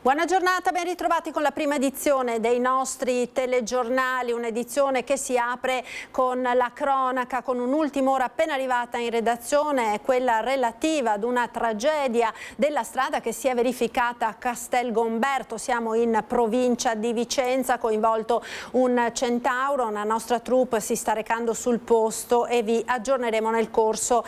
Buona giornata, ben ritrovati con la prima edizione dei nostri telegiornali, un'edizione che si apre con la cronaca, con un'ultima ora appena arrivata in redazione, quella relativa ad una tragedia della strada che si è verificata a Castelgomberto. Siamo in provincia di Vicenza, coinvolto un centauro, una nostra troupe si sta recando sul posto e vi aggiorneremo nel corso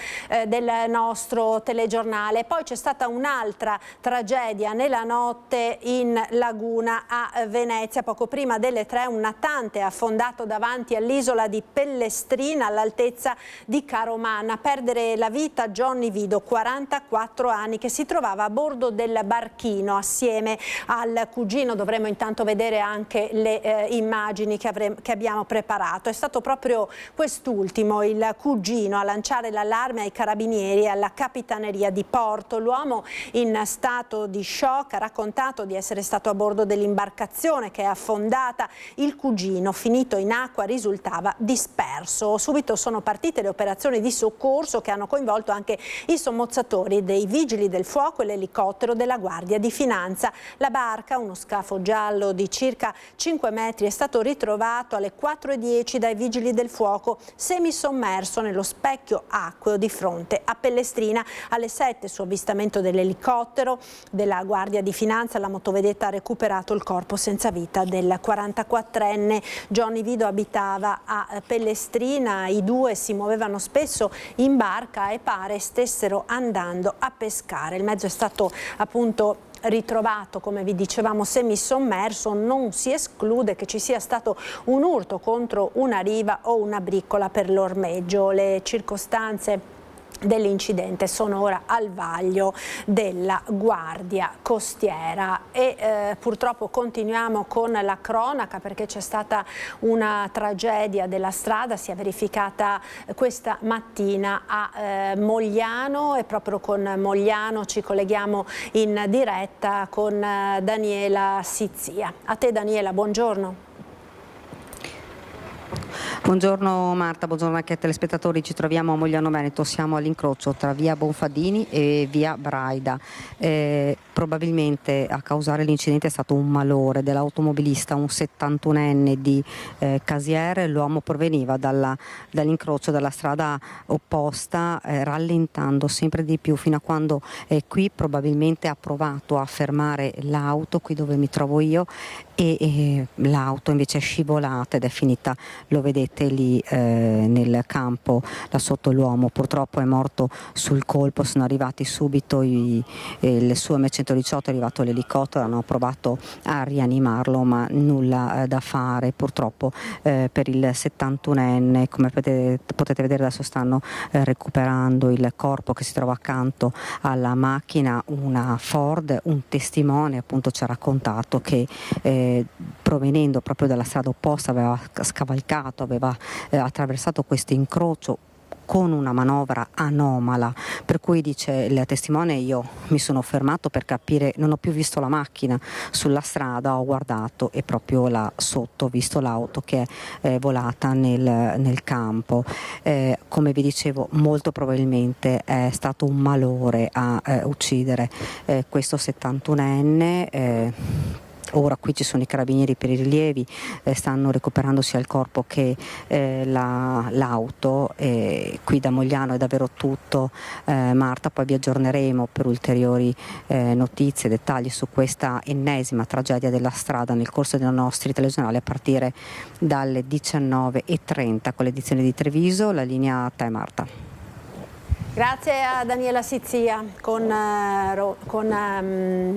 del nostro telegiornale. Poi c'è stata un'altra tragedia nella notte in laguna a Venezia. Poco prima delle 3 un natante è affondato davanti all'isola di Pellestrina all'altezza di Caromanna. A perdere la vita Johnny Vido, 44 anni, che si trovava a bordo del barchino assieme al cugino. Dovremo intanto vedere anche le immagini che abbiamo preparato. È stato proprio quest'ultimo, il cugino, a lanciare l'allarme ai carabinieri e alla capitaneria di porto. L'uomo, in stato di shock, ha raccontato di essere stato a bordo dell'imbarcazione che è affondata. Il cugino, finito in acqua, risultava disperso. Subito sono partite le operazioni di soccorso che hanno coinvolto anche i sommozzatori dei vigili del fuoco e l'elicottero della Guardia di Finanza. La barca, uno scafo giallo di circa 5 metri, è stato ritrovato alle 4:10 dai vigili del fuoco semisommerso nello specchio acqueo di fronte a Pellestrina. Alle 7 su avvistamento dell'elicottero della Guardia di Finanza, la motovedetta ha recuperato il corpo senza vita del 44enne. Johnny Vido abitava a Pellestrina, i due si muovevano spesso in barca e pare stessero andando a pescare. Il mezzo è stato appunto ritrovato, come vi dicevamo, semisommerso. Non si esclude che ci sia stato un urto contro una riva o una briccola per l'ormeggio. Le circostanze dell'incidente sono ora al vaglio della Guardia Costiera e purtroppo continuiamo con la cronaca, perché c'è stata una tragedia della strada, si è verificata questa mattina a Mogliano, e proprio con Mogliano ci colleghiamo in diretta con Daniela Sizia. A te Daniela, buongiorno. Buongiorno Marta, buongiorno anche ai telespettatori. Ci troviamo a Mogliano Veneto, siamo all'incrocio tra via Bonfadini e via Braida. Probabilmente a causare l'incidente è stato un malore dell'automobilista, un 71enne di Casiere. L'uomo proveniva dall'incrocio della strada opposta, rallentando sempre di più fino a quando qui probabilmente ha provato a fermare l'auto, qui dove mi trovo io, e l'auto invece è scivolata ed è finita, lo vedete lì nel campo là sotto. L'uomo purtroppo è morto sul colpo. Sono arrivati subito il suo M118, è arrivato l'elicottero, hanno provato a rianimarlo ma nulla da fare purtroppo per il 71enne. Come potete vedere adesso stanno recuperando il corpo che si trova accanto alla macchina, una Ford. Un testimone appunto ci ha raccontato che provenendo proprio dalla strada opposta aveva scavalcato, aveva attraversato questo incrocio con una manovra anomala, per cui dice il testimone: io mi sono fermato per capire, non ho più visto la macchina sulla strada, ho guardato e proprio là sotto ho visto l'auto che è volata nel campo. Come vi dicevo, molto probabilmente è stato un malore a uccidere questo 71enne. Ora qui ci sono i carabinieri per i rilievi, stanno recuperando sia il corpo che l'auto. Qui da Mogliano è davvero tutto, Marta, poi vi aggiorneremo per ulteriori notizie, dettagli su questa ennesima tragedia della strada nel corso dei nostri telegiornali a partire dalle 19:30 con l'edizione di Treviso. La linea a te Marta. Grazie a Daniela Sizia con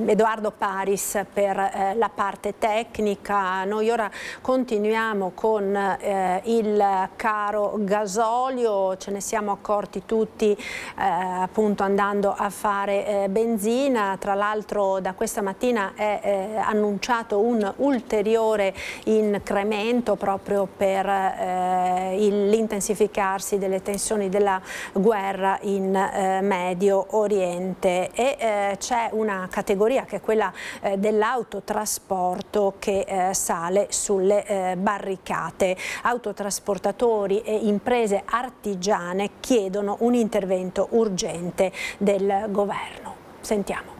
Edoardo Paris per la parte tecnica. Noi ora continuiamo con il caro gasolio. Ce ne siamo accorti tutti appunto andando a fare benzina. Tra l'altro da questa mattina è annunciato un ulteriore incremento proprio per l'intensificarsi delle tensioni della guerra in Medio Oriente, e c'è una categoria che è quella dell'autotrasporto che sale sulle barricate. Autotrasportatori e imprese artigiane chiedono un intervento urgente del governo. Sentiamo.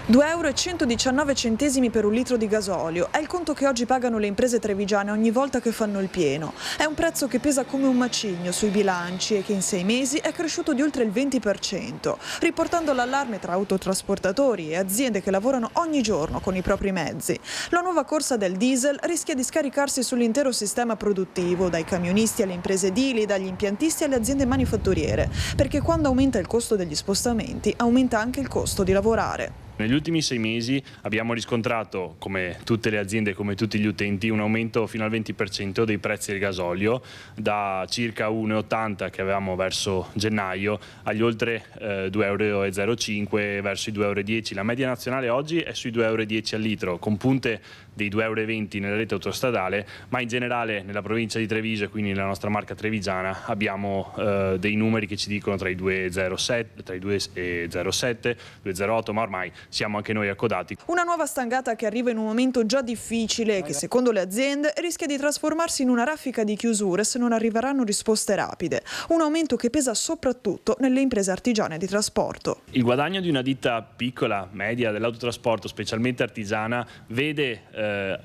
2,119 euro per un litro di gasolio è il conto che oggi pagano le imprese trevigiane ogni volta che fanno il pieno. È un prezzo che pesa come un macigno sui bilanci e che in 6 mesi è cresciuto di oltre il 20%, riportando l'allarme tra autotrasportatori e aziende che lavorano ogni giorno con i propri mezzi. La nuova corsa del diesel rischia di scaricarsi sull'intero sistema produttivo, dai camionisti alle imprese edili, dagli impiantisti alle aziende manifatturiere, perché quando aumenta il costo degli spostamenti aumenta anche il costo di lavorare. Negli ultimi 6 mesi abbiamo riscontrato, come tutte le aziende e come tutti gli utenti, un aumento fino al 20% dei prezzi del gasolio, da circa 1,80 che avevamo verso gennaio agli oltre 2,05 euro verso i 2,10 euro. La media nazionale oggi è sui 2,10 euro al litro, con punte dei 2,20 euro nella rete autostradale, ma in generale nella provincia di Treviso e quindi nella nostra marca trevigiana abbiamo dei numeri che ci dicono tra i 2,07, tra i 2,07, 2,08, ma ormai siamo anche noi accodati. Una nuova stangata che arriva in un momento già difficile e che secondo le aziende rischia di trasformarsi in una raffica di chiusure se non arriveranno risposte rapide. Un aumento che pesa soprattutto nelle imprese artigiane di trasporto. Il guadagno di una ditta piccola, media dell'autotrasporto, specialmente artigiana, vede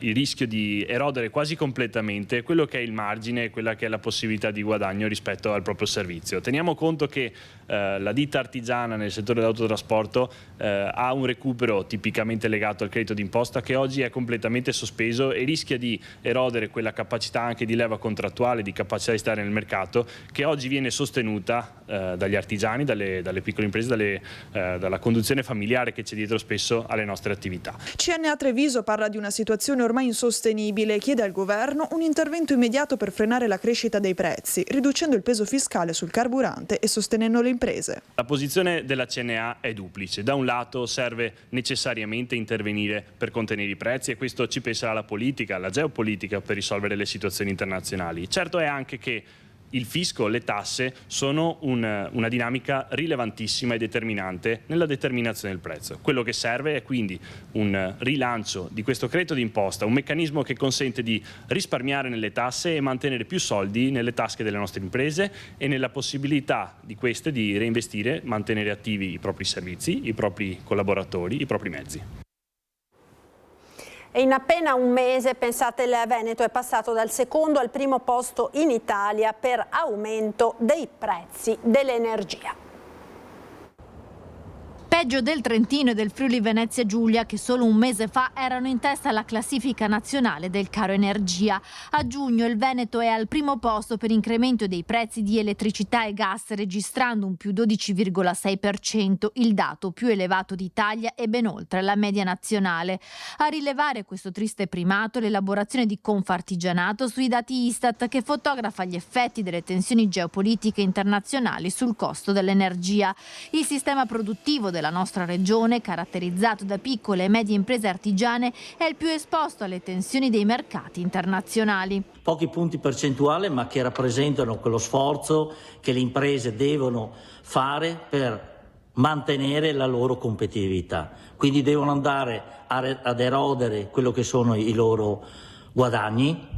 il rischio di erodere quasi completamente quello che è il margine, quella che è la possibilità di guadagno rispetto al proprio servizio. Teniamo conto che la ditta artigiana nel settore dell'autotrasporto ha un recupero tipicamente legato al credito d'imposta che oggi è completamente sospeso e rischia di erodere quella capacità anche di leva contrattuale, di capacità di stare nel mercato, che oggi viene sostenuta dagli artigiani, dalle piccole imprese, dalla conduzione familiare che c'è dietro spesso alle nostre attività. CNA Treviso parla di una situazione ormai insostenibile e chiede al governo un intervento immediato per frenare la crescita dei prezzi, riducendo il peso fiscale sul carburante e sostenendo le imprese. La posizione della CNA è duplice. Da un lato serve necessariamente intervenire per contenere i prezzi e questo ci penserà la politica, la geopolitica per risolvere le situazioni internazionali. Certo è anche che il fisco, le tasse sono una dinamica rilevantissima e determinante nella determinazione del prezzo. Quello che serve è quindi un rilancio di questo credito d'imposta, un meccanismo che consente di risparmiare nelle tasse e mantenere più soldi nelle tasche delle nostre imprese e nella possibilità di queste di reinvestire, mantenere attivi i propri servizi, i propri collaboratori, i propri mezzi. E in appena un mese, pensate, il Veneto è passato dal secondo al primo posto in Italia per aumento dei prezzi dell'energia. Peggio del Trentino e del Friuli Venezia Giulia, che solo un mese fa erano in testa alla classifica nazionale del caro energia. A giugno il Veneto è al primo posto per incremento dei prezzi di elettricità e gas, registrando un più 12,6%, il dato più elevato d'Italia e ben oltre la media nazionale. A rilevare questo triste primato l'elaborazione di Confartigianato sui dati Istat, che fotografa gli effetti delle tensioni geopolitiche internazionali sul costo dell'energia. Il sistema produttivo della nostra regione, caratterizzato da piccole e medie imprese artigiane, è il più esposto alle tensioni dei mercati internazionali. Pochi punti percentuali, ma che rappresentano quello sforzo che le imprese devono fare per mantenere la loro competitività. Quindi devono andare ad erodere quello che sono i loro guadagni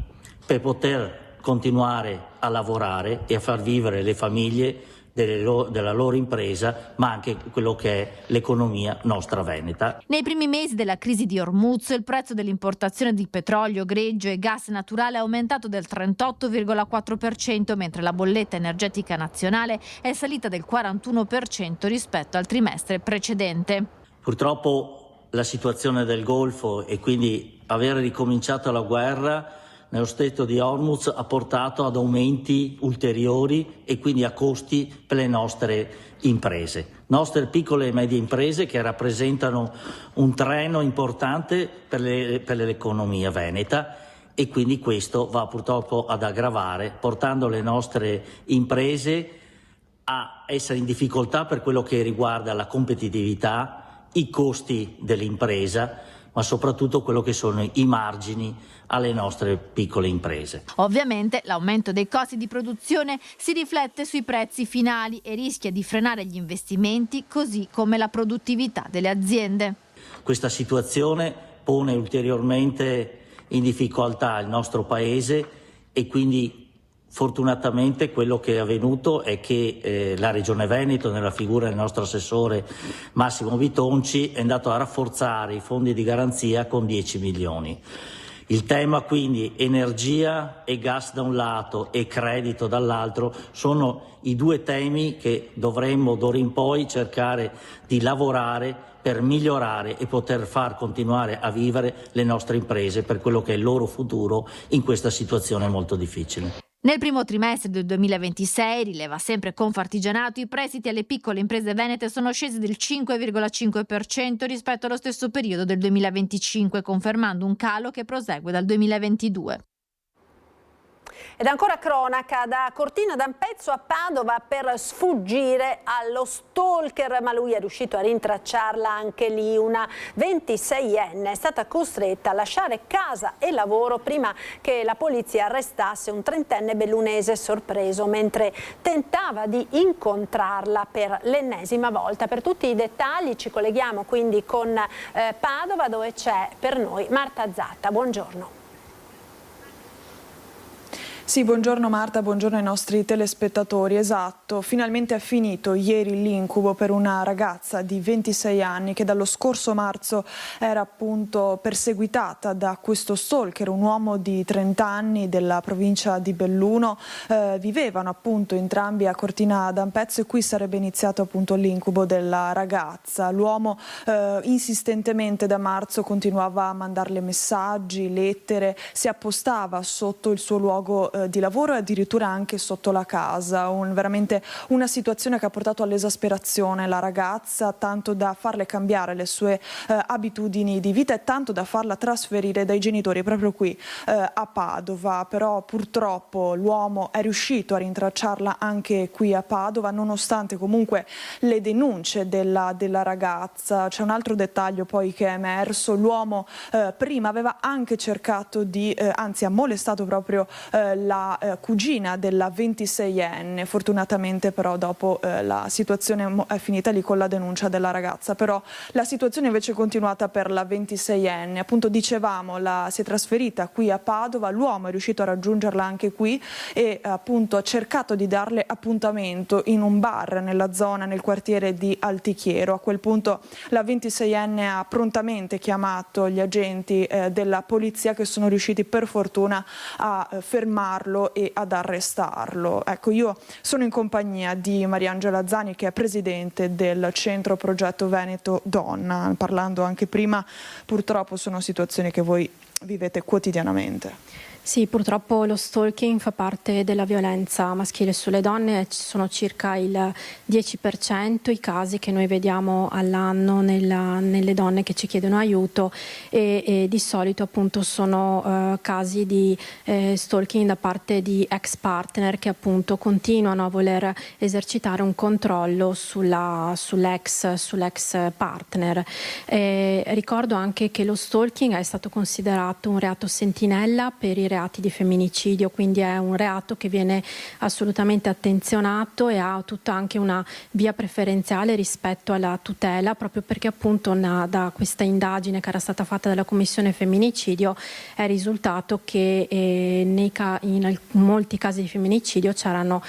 per poter continuare a lavorare e a far vivere le famiglie della loro impresa, ma anche quello che è l'economia nostra veneta. Nei primi mesi della crisi di Hormuz il prezzo dell'importazione di petrolio, greggio e gas naturale è aumentato del 38,4%, mentre la bolletta energetica nazionale è salita del 41% rispetto al trimestre precedente. Purtroppo la situazione del Golfo e quindi aver ricominciato la guerra nello stretto di Hormuz ha portato ad aumenti ulteriori e quindi a costi per le nostre imprese. Nostre piccole e medie imprese che rappresentano un treno importante per l'economia veneta e quindi questo va purtroppo ad aggravare, portando le nostre imprese a essere in difficoltà per quello che riguarda la competitività, i costi dell'impresa, ma soprattutto quello che sono i margini alle nostre piccole imprese. Ovviamente l'aumento dei costi di produzione si riflette sui prezzi finali e rischia di frenare gli investimenti, così come la produttività delle aziende. Questa situazione pone ulteriormente in difficoltà il nostro Paese e quindi Fortunatamente quello che è avvenuto è che la Regione Veneto, nella figura del nostro assessore Massimo Bitonci, è andato a rafforzare i fondi di garanzia con 10 milioni. Il tema quindi energia e gas da un lato e credito dall'altro sono i due temi che dovremmo d'ora in poi cercare di lavorare per migliorare e poter far continuare a vivere le nostre imprese per quello che è il loro futuro in questa situazione molto difficile. Nel primo trimestre del 2026, rileva sempre Confartigianato, i prestiti alle piccole imprese venete sono scesi del 5,5% rispetto allo stesso periodo del 2025, confermando un calo che prosegue dal 2022. Ed ancora cronaca, da Cortina d'Ampezzo a Padova per sfuggire allo stalker, ma lui è riuscito a rintracciarla anche lì. Una 26enne è stata costretta a lasciare casa e lavoro prima che la polizia arrestasse un 30enne bellunese sorpreso mentre tentava di incontrarla per l'ennesima volta. Per tutti i dettagli ci colleghiamo quindi con Padova, dove c'è per noi Marta Zatta. Buongiorno. Sì, buongiorno Marta, buongiorno ai nostri telespettatori. Esatto, finalmente è finito ieri l'incubo per una ragazza di 26 anni che dallo scorso marzo era appunto perseguitata da questo stalker, un uomo di 30 anni della provincia di Belluno. Vivevano appunto entrambi a Cortina d'Ampezzo e qui sarebbe iniziato appunto l'incubo della ragazza. L'uomo insistentemente da marzo continuava a mandarle messaggi, lettere, si appostava sotto il suo luogo di lavoro e addirittura anche sotto la casa. Veramente una situazione che ha portato all'esasperazione la ragazza, tanto da farle cambiare le sue abitudini di vita e tanto da farla trasferire dai genitori proprio qui a Padova. Però purtroppo l'uomo è riuscito a rintracciarla anche qui a Padova, nonostante comunque le denunce della ragazza. C'è un altro dettaglio poi che è emerso: l'uomo prima aveva anche cercato di, anzi ha molestato proprio la cugina della 26enne. Fortunatamente però dopo la situazione è finita lì con la denuncia della ragazza, però la situazione invece è continuata per la 26enne. Appunto dicevamo, si è trasferita qui a Padova, l'uomo è riuscito a raggiungerla anche qui e appunto ha cercato di darle appuntamento in un bar nella zona, nel quartiere di Altichiero. A quel punto la 26enne ha prontamente chiamato gli agenti della polizia, che sono riusciti per fortuna a fermarlo e ad arrestarlo. Ecco, io sono in compagnia di Mariangela Zani, che è presidente del Centro Progetto Veneto Donna. Parlando anche prima, purtroppo sono situazioni che voi vivete quotidianamente. Sì, purtroppo lo stalking fa parte della violenza maschile sulle donne. Ci sono circa il 10% i casi che noi vediamo all'anno nelle donne che ci chiedono aiuto e di solito appunto sono casi di stalking da parte di ex partner che appunto continuano a voler esercitare un controllo sull'ex partner. Ricordo anche che lo stalking è stato considerato un reato sentinella per i reati di femminicidio, quindi è un reato che viene assolutamente attenzionato e ha tutta anche una via preferenziale rispetto alla tutela, proprio perché appunto da questa indagine che era stata fatta dalla Commissione Femminicidio è risultato che in molti casi di femminicidio c'erano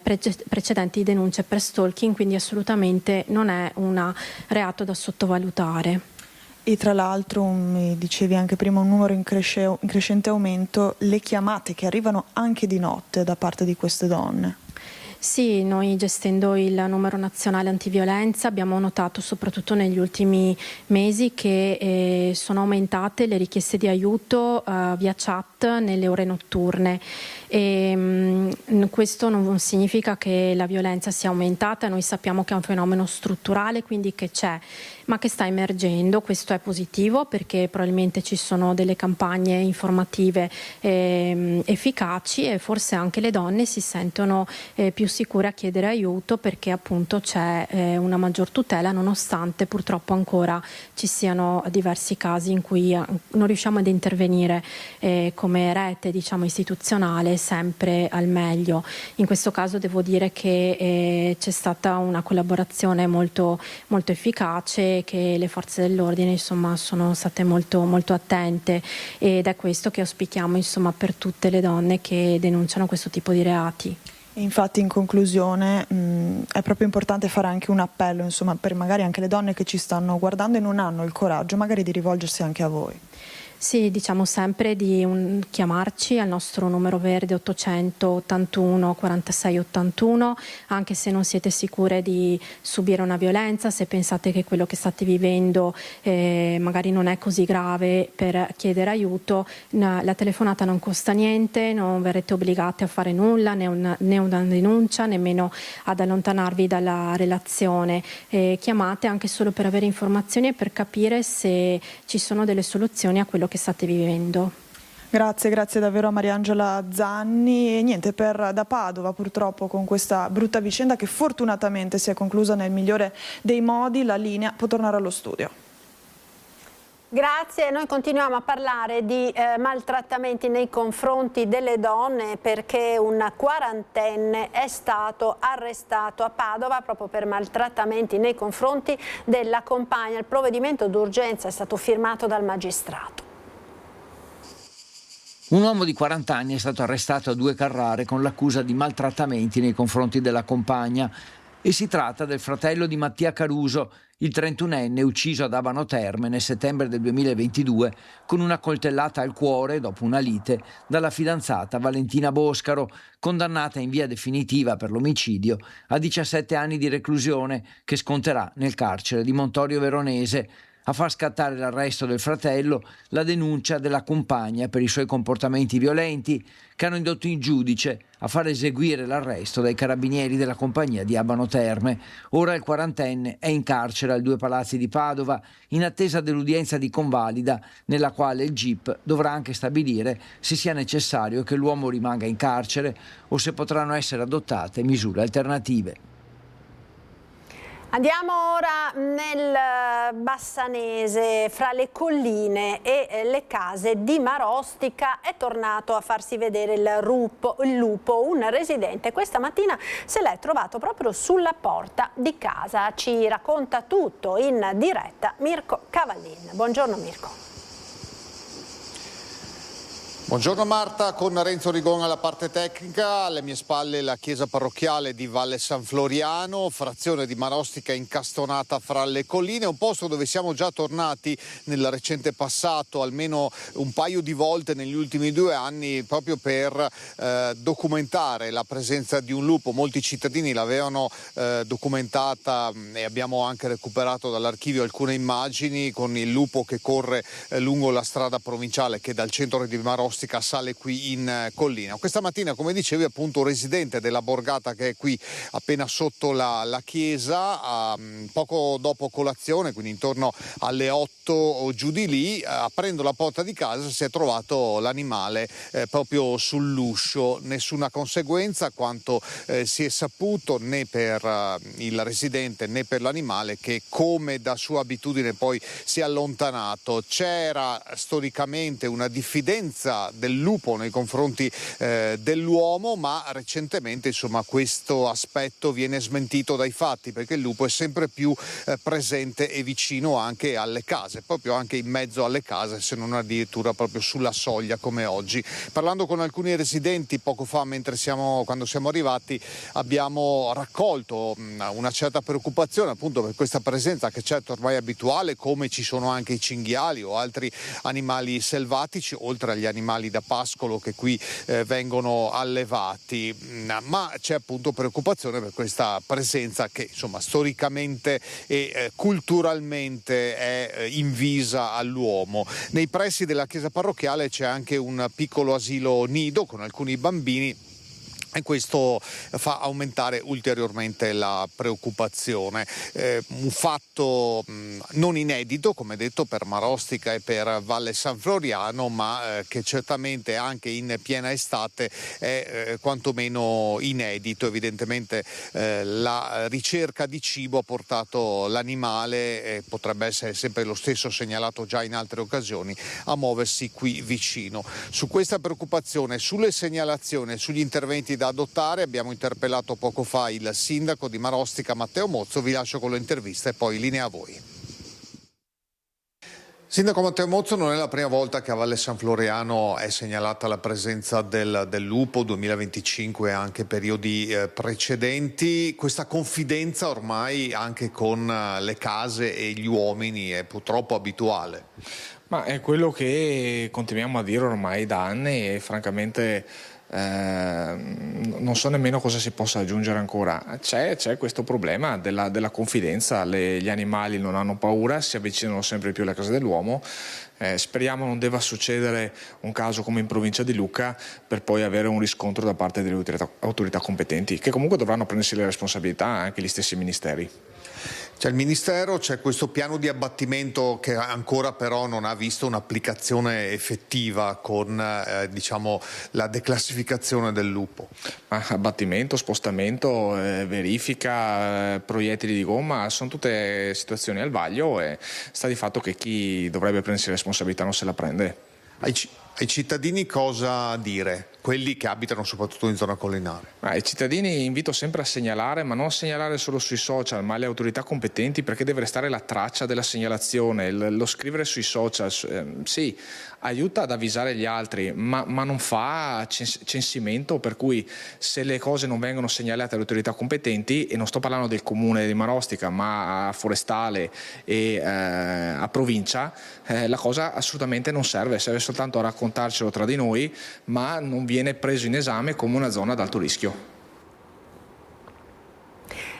precedenti denunce per stalking, quindi assolutamente non è un reato da sottovalutare. E tra l'altro, mi dicevi anche prima, un numero in crescente aumento, le chiamate che arrivano anche di notte da parte di queste donne. Sì, noi gestendo il numero nazionale antiviolenza abbiamo notato soprattutto negli ultimi mesi che sono aumentate le richieste di aiuto via chat nelle ore notturne. Questo non significa che la violenza sia aumentata, noi sappiamo che è un fenomeno strutturale, quindi che c'è, ma che sta emergendo. Questo è positivo perché probabilmente ci sono delle campagne informative efficaci e forse anche le donne si sentono più sicure a chiedere aiuto perché appunto c'è una maggior tutela, nonostante purtroppo ancora ci siano diversi casi in cui non riusciamo ad intervenire come rete, diciamo, istituzionale sempre al meglio. In questo caso devo dire che c'è stata una collaborazione molto, molto efficace, che le forze dell'ordine insomma sono state molto, molto attente, ed è questo che auspichiamo insomma per tutte le donne che denunciano questo tipo di reati. Infatti, in conclusione, è proprio importante fare anche un appello, insomma, per magari anche le donne che ci stanno guardando e non hanno il coraggio magari di rivolgersi anche a voi. Sì, diciamo sempre di chiamarci al nostro numero verde 881 46 81, anche se non siete sicure di subire una violenza, se pensate che quello che state vivendo magari non è così grave per chiedere aiuto. La telefonata non costa niente, non verrete obbligate a fare nulla, né una denuncia, nemmeno ad allontanarvi dalla relazione. Chiamate anche solo per avere informazioni e per capire se ci sono delle soluzioni a quello che state vivendo. Grazie davvero a Mariangela Zanni. E niente, da Padova purtroppo con questa brutta vicenda che fortunatamente si è conclusa nel migliore dei modi, la linea può tornare allo studio. Grazie, noi continuiamo a parlare di maltrattamenti nei confronti delle donne, perché un quarantenne è stato arrestato a Padova proprio per maltrattamenti nei confronti della compagna. Il provvedimento d'urgenza è stato firmato dal magistrato. Un uomo di 40 anni è stato arrestato a 2 Carrare con l'accusa di maltrattamenti nei confronti della compagna, e si tratta del fratello di Mattia Caruso, il 31enne ucciso ad Abano Terme nel settembre del 2022 con una coltellata al cuore dopo una lite dalla fidanzata Valentina Boscaro, condannata in via definitiva per l'omicidio a 17 anni di reclusione che sconterà nel carcere di Montorio Veronese. A far scattare l'arresto del fratello la denuncia della compagna per i suoi comportamenti violenti, che hanno indotto il giudice a far eseguire l'arresto dai carabinieri della compagnia di Abano Terme. Ora il quarantenne è in carcere al 2 Palazzi di Padova in attesa dell'udienza di convalida, nella quale il GIP dovrà anche stabilire se sia necessario che l'uomo rimanga in carcere o se potranno essere adottate misure alternative. Andiamo ora nel Bassanese, fra le colline e le case di Marostica. È tornato a farsi vedere il lupo. Un residente questa mattina se l'è trovato proprio sulla porta di casa. Ci racconta tutto in diretta Mirko Cavallin. Buongiorno Mirko. Buongiorno Marta, con Renzo Rigon alla parte tecnica. Alle mie spalle la chiesa parrocchiale di Valle San Floriano, frazione di Marostica incastonata fra le colline, un posto dove siamo già tornati nel recente passato almeno un paio di volte negli ultimi 2 anni, proprio per documentare la presenza di un lupo. Molti cittadini l'avevano documentata e abbiamo anche recuperato dall'archivio alcune immagini con il lupo che corre lungo la strada provinciale che dal centro di Marostica sale qui in collina. Questa mattina, come dicevi, appunto un residente della borgata che è qui appena sotto la chiesa, poco dopo colazione, quindi intorno alle 8 o giù di lì, aprendo la porta di casa si è trovato l'animale proprio sull'uscio. Nessuna conseguenza, quanto si è saputo, né per il residente né per l'animale, che come da sua abitudine poi si è allontanato. C'era storicamente una diffidenza del lupo nei confronti dell'uomo, ma recentemente insomma questo aspetto viene smentito dai fatti, perché il lupo è sempre più presente e vicino anche alle case, proprio anche in mezzo alle case, se non addirittura proprio sulla soglia come oggi. Parlando con alcuni residenti poco fa, quando siamo arrivati, abbiamo raccolto una certa preoccupazione appunto per questa presenza che certo ormai è abituale, come ci sono anche i cinghiali o altri animali selvatici, oltre agli animali da pascolo che qui vengono allevati, ma c'è appunto preoccupazione per questa presenza che insomma storicamente e culturalmente è invisa all'uomo. Nei pressi della chiesa parrocchiale c'è anche un piccolo asilo nido con alcuni bambini e questo fa aumentare ulteriormente la preoccupazione. Un fatto non inedito, come detto, per Marostica e per Valle San Floriano, ma che certamente anche in piena estate è quantomeno inedito. Evidentemente la ricerca di cibo ha portato l'animale, potrebbe essere sempre lo stesso segnalato già in altre occasioni, a muoversi qui vicino. Su questa preoccupazione, sulle segnalazioni, sugli interventi da adottare abbiamo interpellato poco fa il sindaco di Marostica Matteo Mozzo. Vi lascio con l'intervista e poi linea a voi. Sindaco Matteo Mozzo, non è la prima volta che a Valle San Floriano è segnalata la presenza del lupo, 2025 e anche periodi precedenti. Questa confidenza ormai anche con le case e gli uomini è purtroppo abituale. Ma è quello che continuiamo a dire ormai da anni e francamente non so nemmeno cosa si possa aggiungere ancora. C'è questo problema della confidenza, gli animali non hanno paura, si avvicinano sempre più alla casa dell'uomo. Speriamo non debba succedere un caso come in provincia di Lucca per poi avere un riscontro da parte delle autorità competenti, che comunque dovranno prendersi le responsabilità, anche gli stessi ministeri. C'è il Ministero, c'è questo piano di abbattimento che ancora però non ha visto un'applicazione effettiva con diciamo, la declassificazione del lupo. Abbattimento, spostamento, verifica, proiettili di gomma, sono tutte situazioni al vaglio e sta di fatto che chi dovrebbe prendersi la responsabilità non se la prende. Ai cittadini cosa dire? Quelli che abitano soprattutto in zona collinare. I cittadini invito sempre a segnalare, ma non segnalare solo sui social, ma alle autorità competenti, perché deve restare la traccia della segnalazione, lo scrivere sui social, sì, aiuta ad avvisare gli altri, ma non fa censimento, per cui se le cose non vengono segnalate alle autorità competenti, e non sto parlando del comune di Marostica, ma a forestale e a provincia, la cosa assolutamente non serve soltanto a raccontarcelo tra di noi, ma non viene preso in esame come una zona ad alto rischio.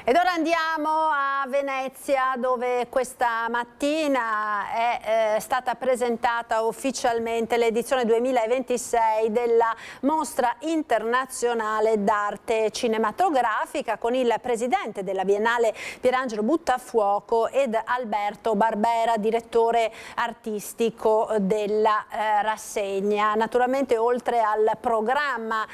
Ed ora andiamo a Venezia, dove questa mattina è stata presentata ufficialmente l'edizione 2026 della Mostra Internazionale d'Arte Cinematografica, con il presidente della Biennale Pierangelo Buttafuoco ed Alberto Barbera, direttore artistico della rassegna. Naturalmente, oltre al programma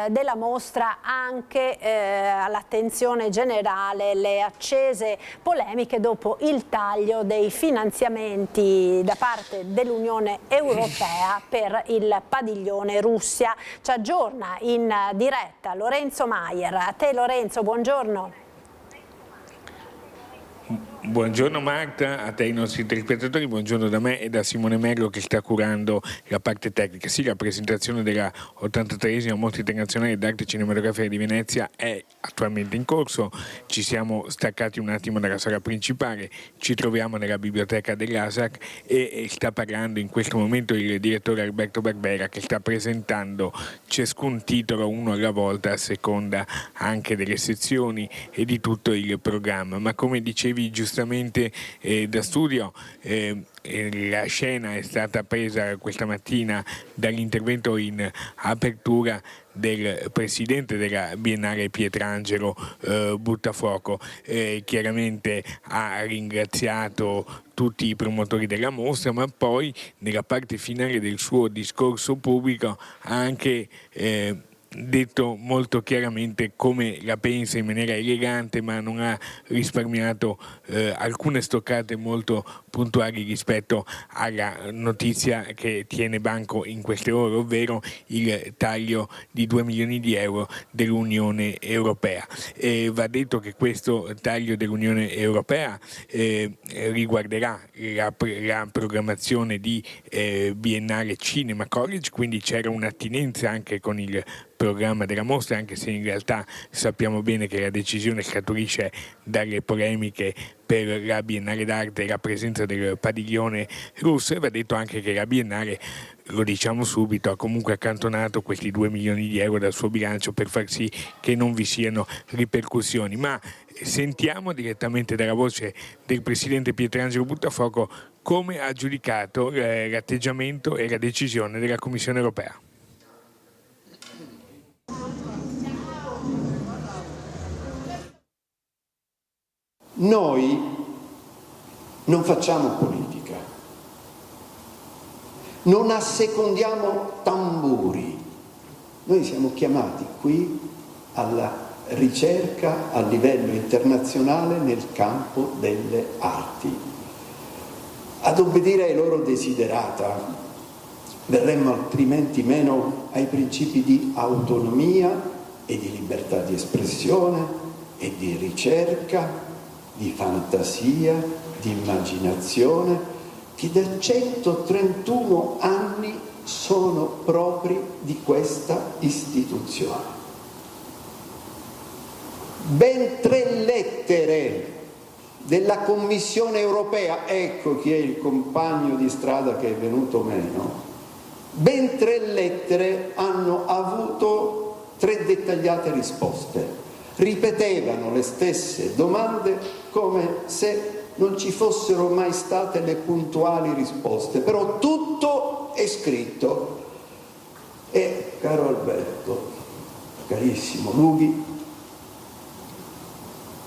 della mostra, anche all'attenzione generale le accese polemiche dopo il taglio dei finanziamenti da parte dell'Unione Europea per il padiglione Russia. Ci aggiorna in diretta Lorenzo Maier. A te Lorenzo, buongiorno. Buongiorno Marta, a te e ai nostri telespettatori, buongiorno da me e da Simone Merlo che sta curando la parte tecnica. Sì, la presentazione della 83esima Mostra Internazionale d'Arte Cinematografica di Venezia è attualmente in corso. Ci siamo staccati un attimo dalla sala principale, ci troviamo nella biblioteca dell'ASAC e sta parlando in questo momento il direttore Alberto Barbera, che sta presentando ciascun titolo uno alla volta a seconda anche delle sezioni e di tutto il programma. Ma come dicevi giustamente da studio, la scena è stata presa questa mattina dall'intervento in apertura del presidente della Biennale Pietrangelo Buttafuoco. Chiaramente ha ringraziato tutti i promotori della mostra, ma poi nella parte finale del suo discorso pubblico ha anche detto molto chiaramente come la pensa in maniera elegante, ma non ha risparmiato alcune stoccate molto puntuali rispetto alla notizia che tiene banco in queste ore, ovvero il taglio di 2 milioni di euro dell'Unione Europea. Va detto che questo taglio dell'Unione Europea riguarderà la programmazione di Biennale Cinema College, quindi c'era un'attinenza anche con il programma della mostra, anche se in realtà sappiamo bene che la decisione scaturisce dalle polemiche per la Biennale d'Arte e la presenza del padiglione russo. E va detto anche che la Biennale, lo diciamo subito, ha comunque accantonato questi 2 milioni di euro dal suo bilancio per far sì che non vi siano ripercussioni. Ma sentiamo direttamente dalla voce del presidente Pietrangelo Buttafuoco come ha giudicato l'atteggiamento e la decisione della Commissione Europea. Noi non facciamo politica, non assecondiamo tamburi, noi siamo chiamati qui alla ricerca a livello internazionale nel campo delle arti. Ad obbedire ai loro desiderata verremmo altrimenti meno ai principi di autonomia e di libertà di espressione e di ricerca, di fantasia, di immaginazione, che da 131 anni sono propri di questa istituzione. Ben 3 lettere della Commissione europea, ecco chi è il compagno di strada che è venuto meno, ben 3 lettere hanno avuto 3 dettagliate risposte. Ripetevano le stesse domande come se non ci fossero mai state le puntuali risposte, però tutto è scritto. E, caro Alberto, carissimo Lughi,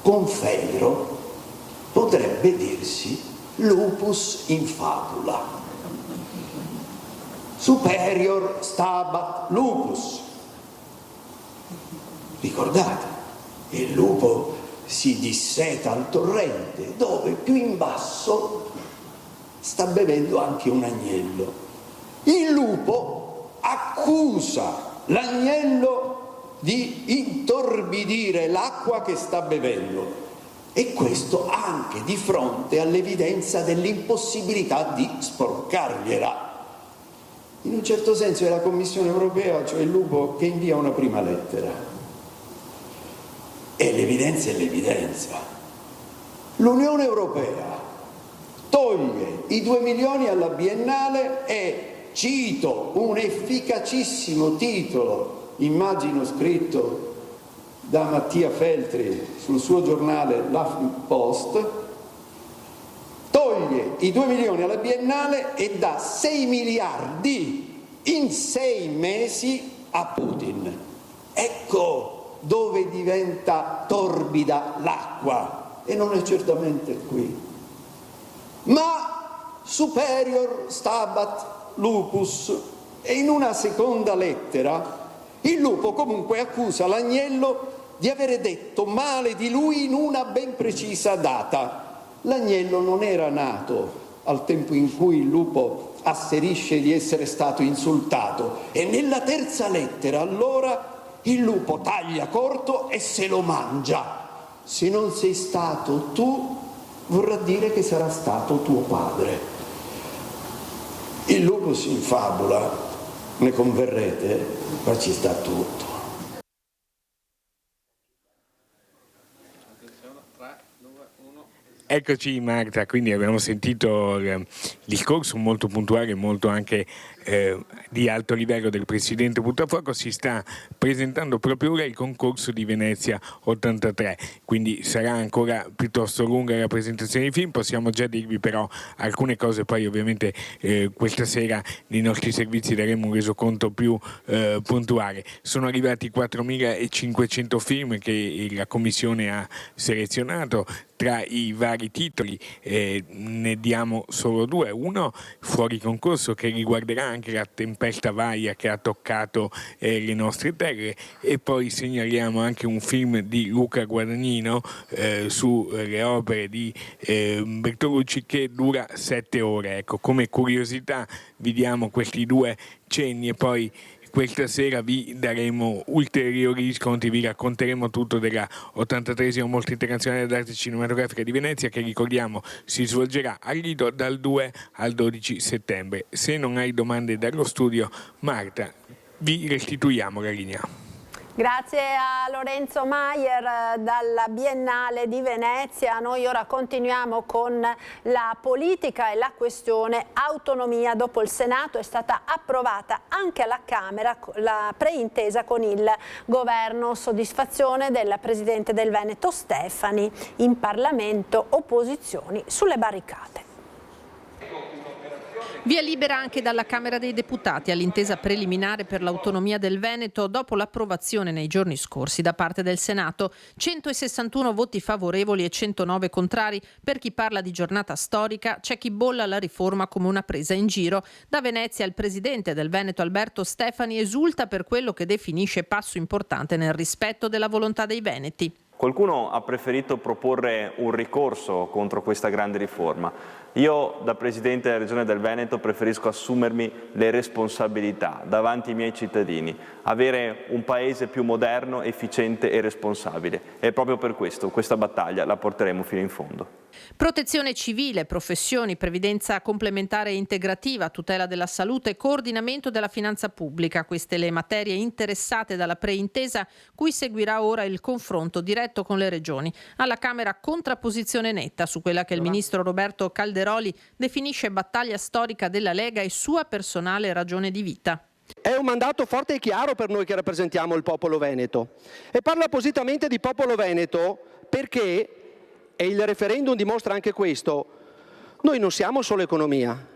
Confedero potrebbe dirsi lupus in fabula. Superior stabat lupus. Ricordate, il lupo si disseta al torrente, dove più in basso sta bevendo anche un agnello. Il lupo accusa l'agnello di intorbidire l'acqua che sta bevendo, e questo anche di fronte all'evidenza dell'impossibilità di sporcargliela. In un certo senso è la Commissione europea, cioè il lupo, che invia una prima lettera. E l'evidenza è l'evidenza. L'Unione Europea toglie i 2 milioni alla Biennale e, cito un efficacissimo titolo, immagino scritto da Mattia Feltri sul suo giornale l'Huffington, toglie i 2 milioni alla Biennale e dà 6 miliardi in 6 mesi a Putin. Ecco dove diventa torbida l'acqua, e non è certamente qui. Ma superior stabat lupus, e in una seconda lettera il lupo comunque accusa l'agnello di avere detto male di lui in una ben precisa data. L'agnello non era nato al tempo in cui il lupo asserisce di essere stato insultato, e nella terza lettera allora il lupo taglia corto e se lo mangia. Se non sei stato tu, vorrà dire che sarà stato tuo padre. Il lupus in fabula, ne converrete, ma ci sta tutto. Eccoci Marta, quindi abbiamo sentito il discorso molto puntuale, molto anche di alto livello del Presidente Buttafuoco. Si sta presentando proprio ora il concorso di Venezia 83, quindi sarà ancora piuttosto lunga la presentazione dei film. Possiamo già dirvi però alcune cose, poi ovviamente questa sera nei nostri servizi daremo un resoconto più puntuale. Sono arrivati 4.500 film che la Commissione ha selezionato. Tra i vari titoli ne diamo solo 2, uno fuori concorso che riguarderà anche la tempesta Vaia che ha toccato le nostre terre, e poi segnaliamo anche un film di Luca Guadagnino sulle opere di Bertolucci che dura 7 ore. Ecco, come curiosità vi diamo questi 2 cenni, e poi questa sera vi daremo ulteriori riscontri, vi racconteremo tutto della 83esima Mostra Internazionale d'Arte Cinematografica di Venezia, che ricordiamo si svolgerà al Lido dal 2 al 12 settembre. Se non hai domande dallo studio, Marta, vi restituiamo la linea. Grazie a Lorenzo Maier dalla Biennale di Venezia. Noi ora continuiamo con la politica e la questione autonomia. Dopo il Senato è stata approvata anche alla Camera la preintesa con il governo. Soddisfazione del Presidente del Veneto Stefani. In Parlamento opposizioni sulle barricate. Via libera anche dalla Camera dei Deputati all'intesa preliminare per l'autonomia del Veneto dopo l'approvazione nei giorni scorsi da parte del Senato. 161 voti favorevoli e 109 contrari. Per chi parla di giornata storica, c'è chi bolla la riforma come una presa in giro. Da Venezia il presidente del Veneto Alberto Stefani esulta per quello che definisce passo importante nel rispetto della volontà dei veneti. Qualcuno ha preferito proporre un ricorso contro questa grande riforma. Io, da Presidente della Regione del Veneto, preferisco assumermi le responsabilità davanti ai miei cittadini, avere un paese più moderno, efficiente e responsabile. E proprio per questo, questa battaglia la porteremo fino in fondo. Protezione civile, professioni, previdenza complementare e integrativa, tutela della salute, coordinamento della finanza pubblica. Queste le materie interessate dalla preintesa, cui seguirà ora il confronto diretto con le regioni. Alla Camera contrapposizione netta su quella che il ministro Roberto Calderoli definisce battaglia storica della Lega e sua personale ragione di vita. È un mandato forte e chiaro per noi che rappresentiamo il popolo veneto. E parlo appositamente di popolo veneto perché, e il referendum dimostra anche questo, noi non siamo solo economia.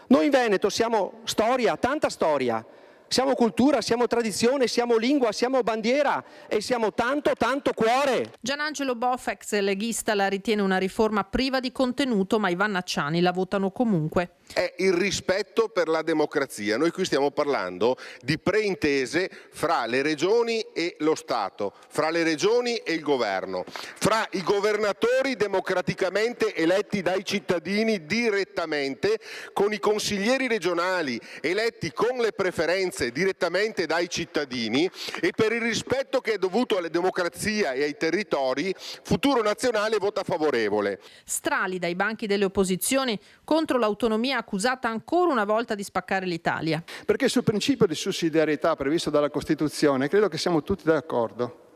Noi in Veneto siamo storia, tanta storia. Siamo cultura, siamo tradizione, siamo lingua, siamo bandiera e siamo tanto, tanto cuore. Gianangelo Boff, ex leghista, la ritiene una riforma priva di contenuto, ma i vannacciani la votano comunque. È il rispetto per la democrazia. Noi qui stiamo parlando di preintese fra le regioni e lo Stato, fra le regioni e il governo, fra i governatori democraticamente eletti dai cittadini direttamente, con i consiglieri regionali eletti con le preferenze direttamente dai cittadini, e per il rispetto che è dovuto alla democrazia e ai territori, Futuro Nazionale vota favorevole. Strali dai banchi delle opposizioni contro l'autonomia, accusata ancora una volta di spaccare l'Italia. Perché sul principio di sussidiarietà previsto dalla Costituzione credo che siamo tutti d'accordo,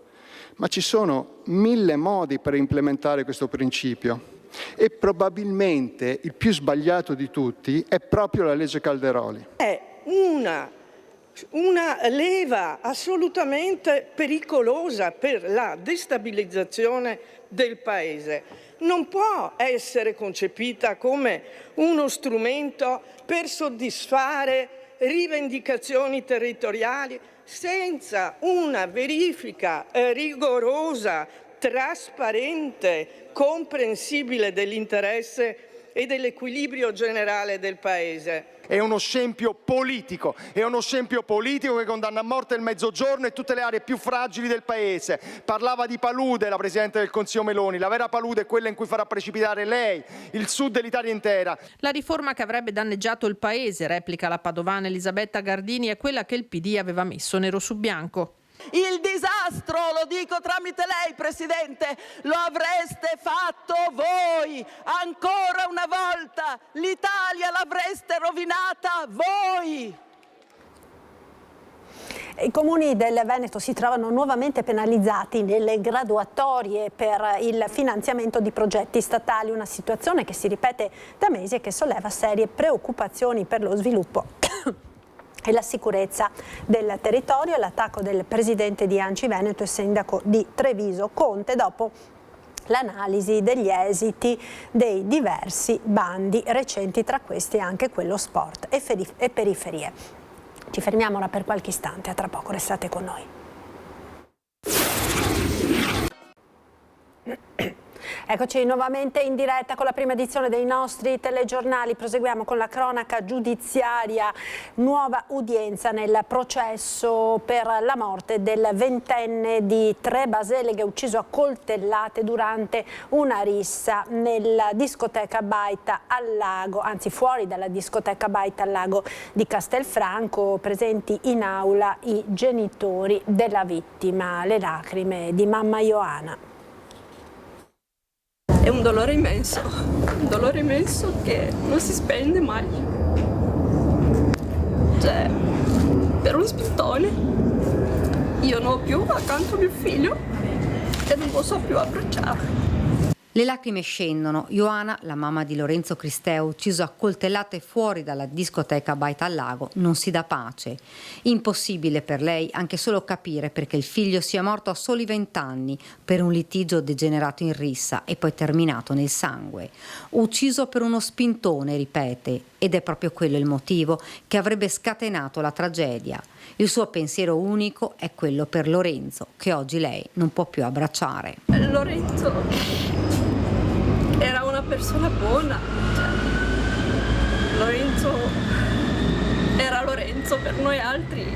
ma ci sono 1000 modi per implementare questo principio e probabilmente il più sbagliato di tutti è proprio la legge Calderoli. È una leva assolutamente pericolosa per la destabilizzazione del Paese. Non può essere concepita come uno strumento per soddisfare rivendicazioni territoriali senza una verifica rigorosa, trasparente, comprensibile dell'interesse e dell'equilibrio generale del Paese. È uno scempio politico che condanna a morte il Mezzogiorno e tutte le aree più fragili del Paese. Parlava di palude la Presidente del Consiglio Meloni, la vera palude è quella in cui farà precipitare lei, il sud e l'Italia intera. La riforma che avrebbe danneggiato il Paese, replica la padovana Elisabetta Gardini, è quella che il PD aveva messo nero su bianco. Il disastro, lo dico tramite lei Presidente, lo avreste fatto voi, ancora una volta l'Italia l'avreste rovinata voi. I comuni del Veneto si trovano nuovamente penalizzati nelle graduatorie per il finanziamento di progetti statali, una situazione che si ripete da mesi e che solleva serie preoccupazioni per lo sviluppo e la sicurezza del territorio. L'attacco del presidente di ANCI Veneto e sindaco di Treviso Conte dopo l'analisi degli esiti dei diversi bandi recenti, tra questi anche quello sport e periferie. Ci fermiamo ora per qualche istante, a tra poco, restate con noi. Eccoci nuovamente in diretta con la prima edizione dei nostri telegiornali. Proseguiamo con la cronaca giudiziaria. Nuova udienza nel processo per la morte del ventenne di Tre Baseleghe, ucciso a coltellate durante una rissa nella discoteca Baita al Lago, anzi fuori dalla discoteca Baita al Lago di Castelfranco. Presenti in aula i genitori della vittima, le lacrime di mamma Ioana. È un dolore immenso che non si spende mai. Cioè, per uno spintone, io non ho più accanto mio figlio e non posso più abbracciare. Le lacrime scendono. Ioana, la mamma di Lorenzo Cristeo, ucciso a coltellate fuori dalla discoteca Baita al Lago, non si dà pace. Impossibile per lei anche solo capire perché il figlio sia morto a soli 20 anni per un litigio degenerato in rissa e poi terminato nel sangue. Ucciso per uno spintone, ripete, ed è proprio quello il motivo che avrebbe scatenato la tragedia. Il suo pensiero unico è quello per Lorenzo, che oggi lei non può più abbracciare. Lorenzo era una persona buona, Lorenzo era Lorenzo per noi altri.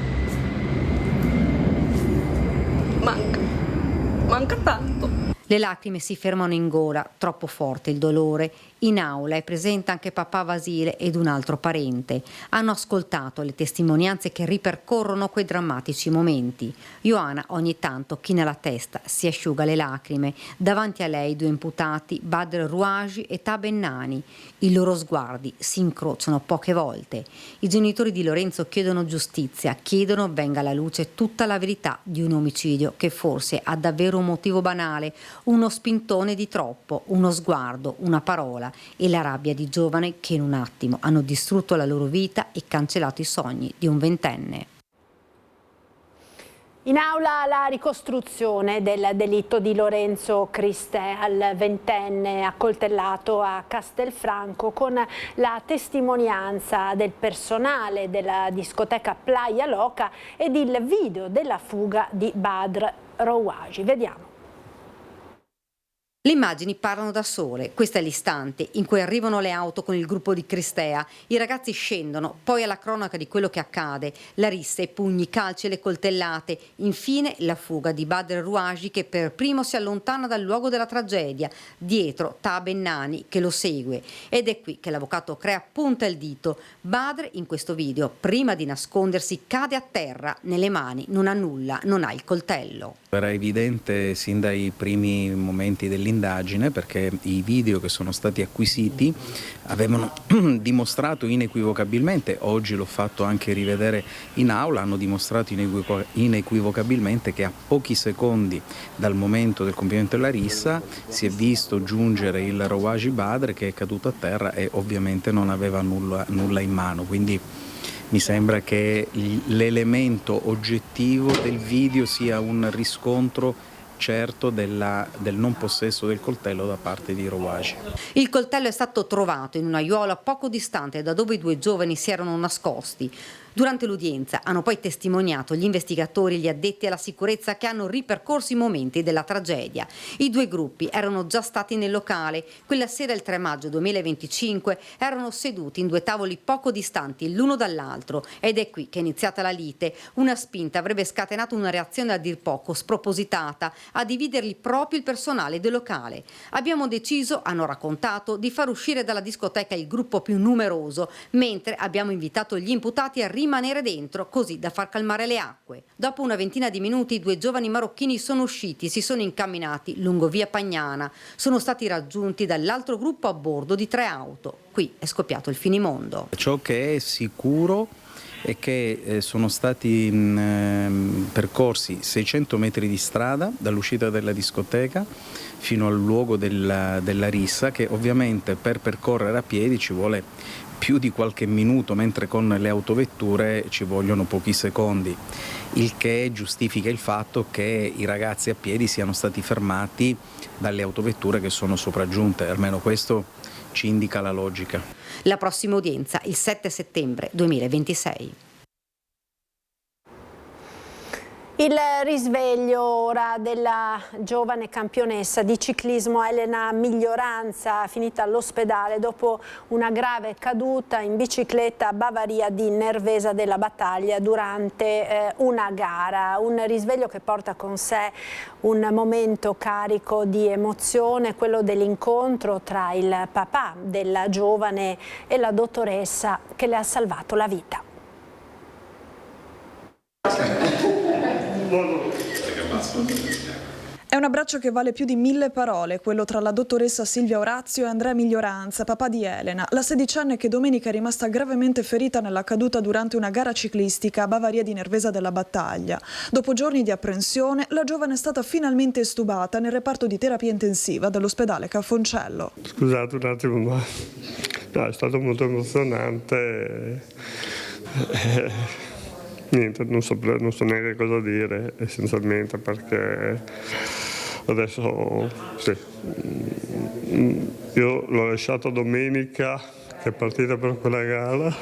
Manca tanto. Le lacrime si fermano in gola, troppo forte il dolore. In aula è presente anche papà Vasile ed un altro parente. Hanno ascoltato le testimonianze che ripercorrono quei drammatici momenti. Ioana ogni tanto china la testa, si asciuga le lacrime. Davanti a lei 2 imputati, Badr Rouaji e Taben Nani. I loro sguardi si incrociano poche volte. I genitori di Lorenzo chiedono giustizia, chiedono venga alla luce tutta la verità di un omicidio che forse ha davvero un motivo banale, uno spintone di troppo, uno sguardo, una parola e la rabbia di giovani che in un attimo hanno distrutto la loro vita e cancellato i sogni di un 20enne. In aula la ricostruzione del delitto di Lorenzo Cristea, il 20enne accoltellato a Castelfranco, con la testimonianza del personale della discoteca Playa Loca ed il video della fuga di Badr Rouaji. Vediamo. Le immagini parlano da sole. Questo è l'istante in cui arrivano le auto con il gruppo di Cristea. I ragazzi scendono, poi alla cronaca di quello che accade. La rissa, i pugni, i calci e le coltellate. Infine la fuga di Badr Rouaji che per primo si allontana dal luogo della tragedia. Dietro Taben Nani che lo segue. Ed è qui che l'avvocato Crea punta il dito. Badr in questo video, prima di nascondersi, cade a terra. Nelle mani non ha nulla, non ha il coltello. Era evidente sin dai primi momenti dell'indagine, perché i video che sono stati acquisiti avevano dimostrato inequivocabilmente, oggi l'ho fatto anche rivedere in aula, hanno dimostrato inequivocabilmente che a pochi secondi dal momento del compimento della rissa si è visto giungere il Rouaji Badr che è caduto a terra e ovviamente non aveva nulla in mano, quindi mi sembra che l'elemento oggettivo del video sia un riscontro certo del non possesso del coltello da parte di Rouaji. Il coltello è stato trovato in una aiuola poco distante da dove i 2 giovani si erano nascosti. Durante l'udienza hanno poi testimoniato gli investigatori e gli addetti alla sicurezza che hanno ripercorso i momenti della tragedia. I 2 gruppi erano già stati nel locale. Quella sera, il 3 maggio 2025, erano seduti in 2 tavoli poco distanti l'uno dall'altro ed è qui che è iniziata la lite. Una spinta avrebbe scatenato una reazione a dir poco spropositata, a dividerli proprio il personale del locale. Abbiamo deciso, hanno raccontato, di far uscire dalla discoteca il gruppo più numeroso, mentre abbiamo invitato gli imputati a rimanere dentro, così da far calmare le acque. Dopo una ventina di minuti i 2 giovani marocchini sono usciti, si sono incamminati lungo via Pagnana, sono stati raggiunti dall'altro gruppo a bordo di 3 auto. Qui è scoppiato il finimondo. Ciò che è sicuro è che sono stati percorsi 600 metri di strada dall'uscita della discoteca fino al luogo della rissa, che ovviamente per percorrere a piedi ci vuole più di qualche minuto, mentre con le autovetture ci vogliono pochi secondi, il che giustifica il fatto che i ragazzi a piedi siano stati fermati dalle autovetture che sono sopraggiunte, almeno questo ci indica la logica. La prossima udienza il 7 settembre 2026. Il risveglio ora della giovane campionessa di ciclismo Elena Miglioranza, finita all'ospedale dopo una grave caduta in bicicletta a Bavaria di Nervesa della Battaglia durante una gara. Un risveglio che porta con sé un momento carico di emozione, quello dell'incontro tra il papà della giovane e la dottoressa che le ha salvato la vita. È un abbraccio che vale più di 1000 parole, quello tra la dottoressa Silvia Orazio e Andrea Miglioranza, papà di Elena, la sedicenne che domenica è rimasta gravemente ferita nella caduta durante una gara ciclistica a Bavaria di Nervesa della Battaglia. Dopo giorni di apprensione, la giovane è stata finalmente estubata nel reparto di terapia intensiva dell'ospedale Cafoncello. Scusate un attimo, ma no, è stato molto emozionante. Niente, non so neanche cosa dire essenzialmente, perché adesso sì, io l'ho lasciato domenica che che è partita per quella gara.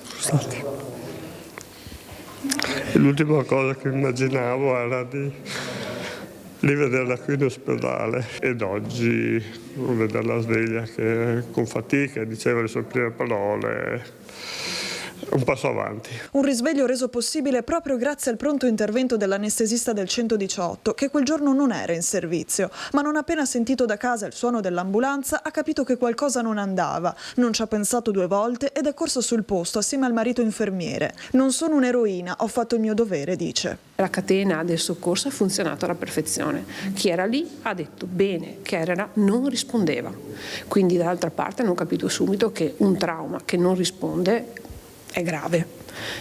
Scusate. L'ultima cosa che immaginavo era di rivederla qui in ospedale, ed oggi vederla sveglia che con fatica diceva le sue prime parole. Un passo avanti. Un risveglio reso possibile proprio grazie al pronto intervento dell'anestesista del 118, che quel giorno non era in servizio, ma non appena sentito da casa il suono dell'ambulanza ha capito che qualcosa non andava. Non ci ha pensato 2 volte ed è corso sul posto assieme al marito infermiere. Non sono un'eroina, ho fatto il mio dovere, dice. La catena del soccorso ha funzionato alla perfezione. Chi era lì ha detto bene, chi era non rispondeva. Quindi dall'altra parte hanno capito subito che un trauma che non risponde è grave,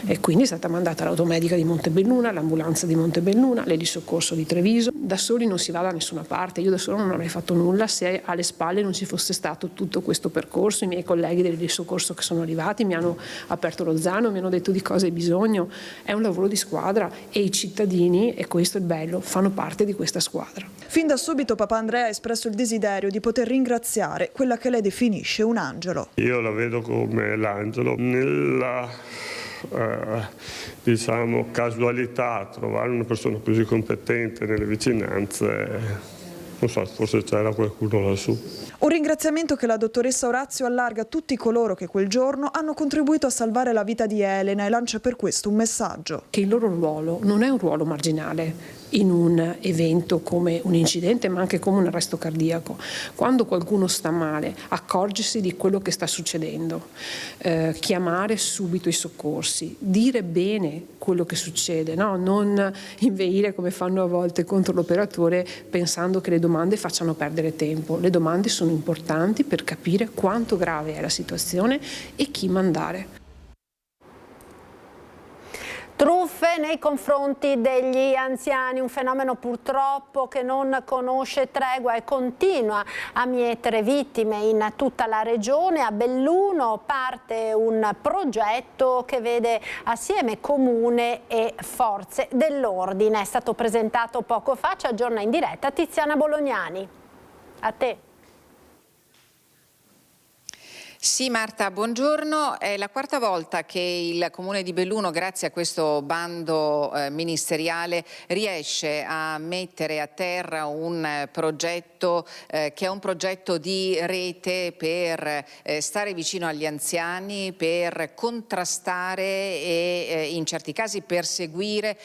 e quindi è stata mandata l'automedica di Montebelluna, l'ambulanza di Montebelluna, l'elisoccorso di Treviso. Da soli non si va da nessuna parte, io da solo non avrei fatto nulla se alle spalle non ci fosse stato tutto questo percorso. I miei colleghi dell'elisoccorso che sono arrivati mi hanno aperto lo zaino, mi hanno detto di cosa hai bisogno. È un lavoro di squadra e i cittadini, e questo è il bello, fanno parte di questa squadra. Fin da subito papà Andrea ha espresso il desiderio di poter ringraziare quella che lei definisce un angelo. Io la vedo come l'angelo nella diciamo casualità, trovare una persona così competente nelle vicinanze. Non so, forse c'era qualcuno lassù. Un ringraziamento che la dottoressa Orazio allarga a tutti coloro che quel giorno hanno contribuito a salvare la vita di Elena e lancia per questo un messaggio. Che il loro ruolo non è un ruolo marginale in un evento come un incidente, ma anche come un arresto cardiaco. Quando qualcuno sta male, accorgersi di quello che sta succedendo, chiamare subito i soccorsi, dire bene quello che succede, no? Non inveire come fanno a volte contro l'operatore pensando che le domande facciano perdere tempo. Le domande sono importanti per capire quanto grave è la situazione e chi mandare. Truffe nei confronti degli anziani, un fenomeno purtroppo che non conosce tregua e continua a mietere vittime in tutta la regione. A Belluno parte un progetto che vede assieme comune e forze dell'ordine. È stato presentato poco fa, ci aggiorna in diretta Tiziana Bolognani. A te. Sì Marta, buongiorno. È la 4ª volta che il Comune di Belluno, grazie a questo bando ministeriale, riesce a mettere a terra un progetto che è un progetto di rete per stare vicino agli anziani, per contrastare e in certi casi perseguire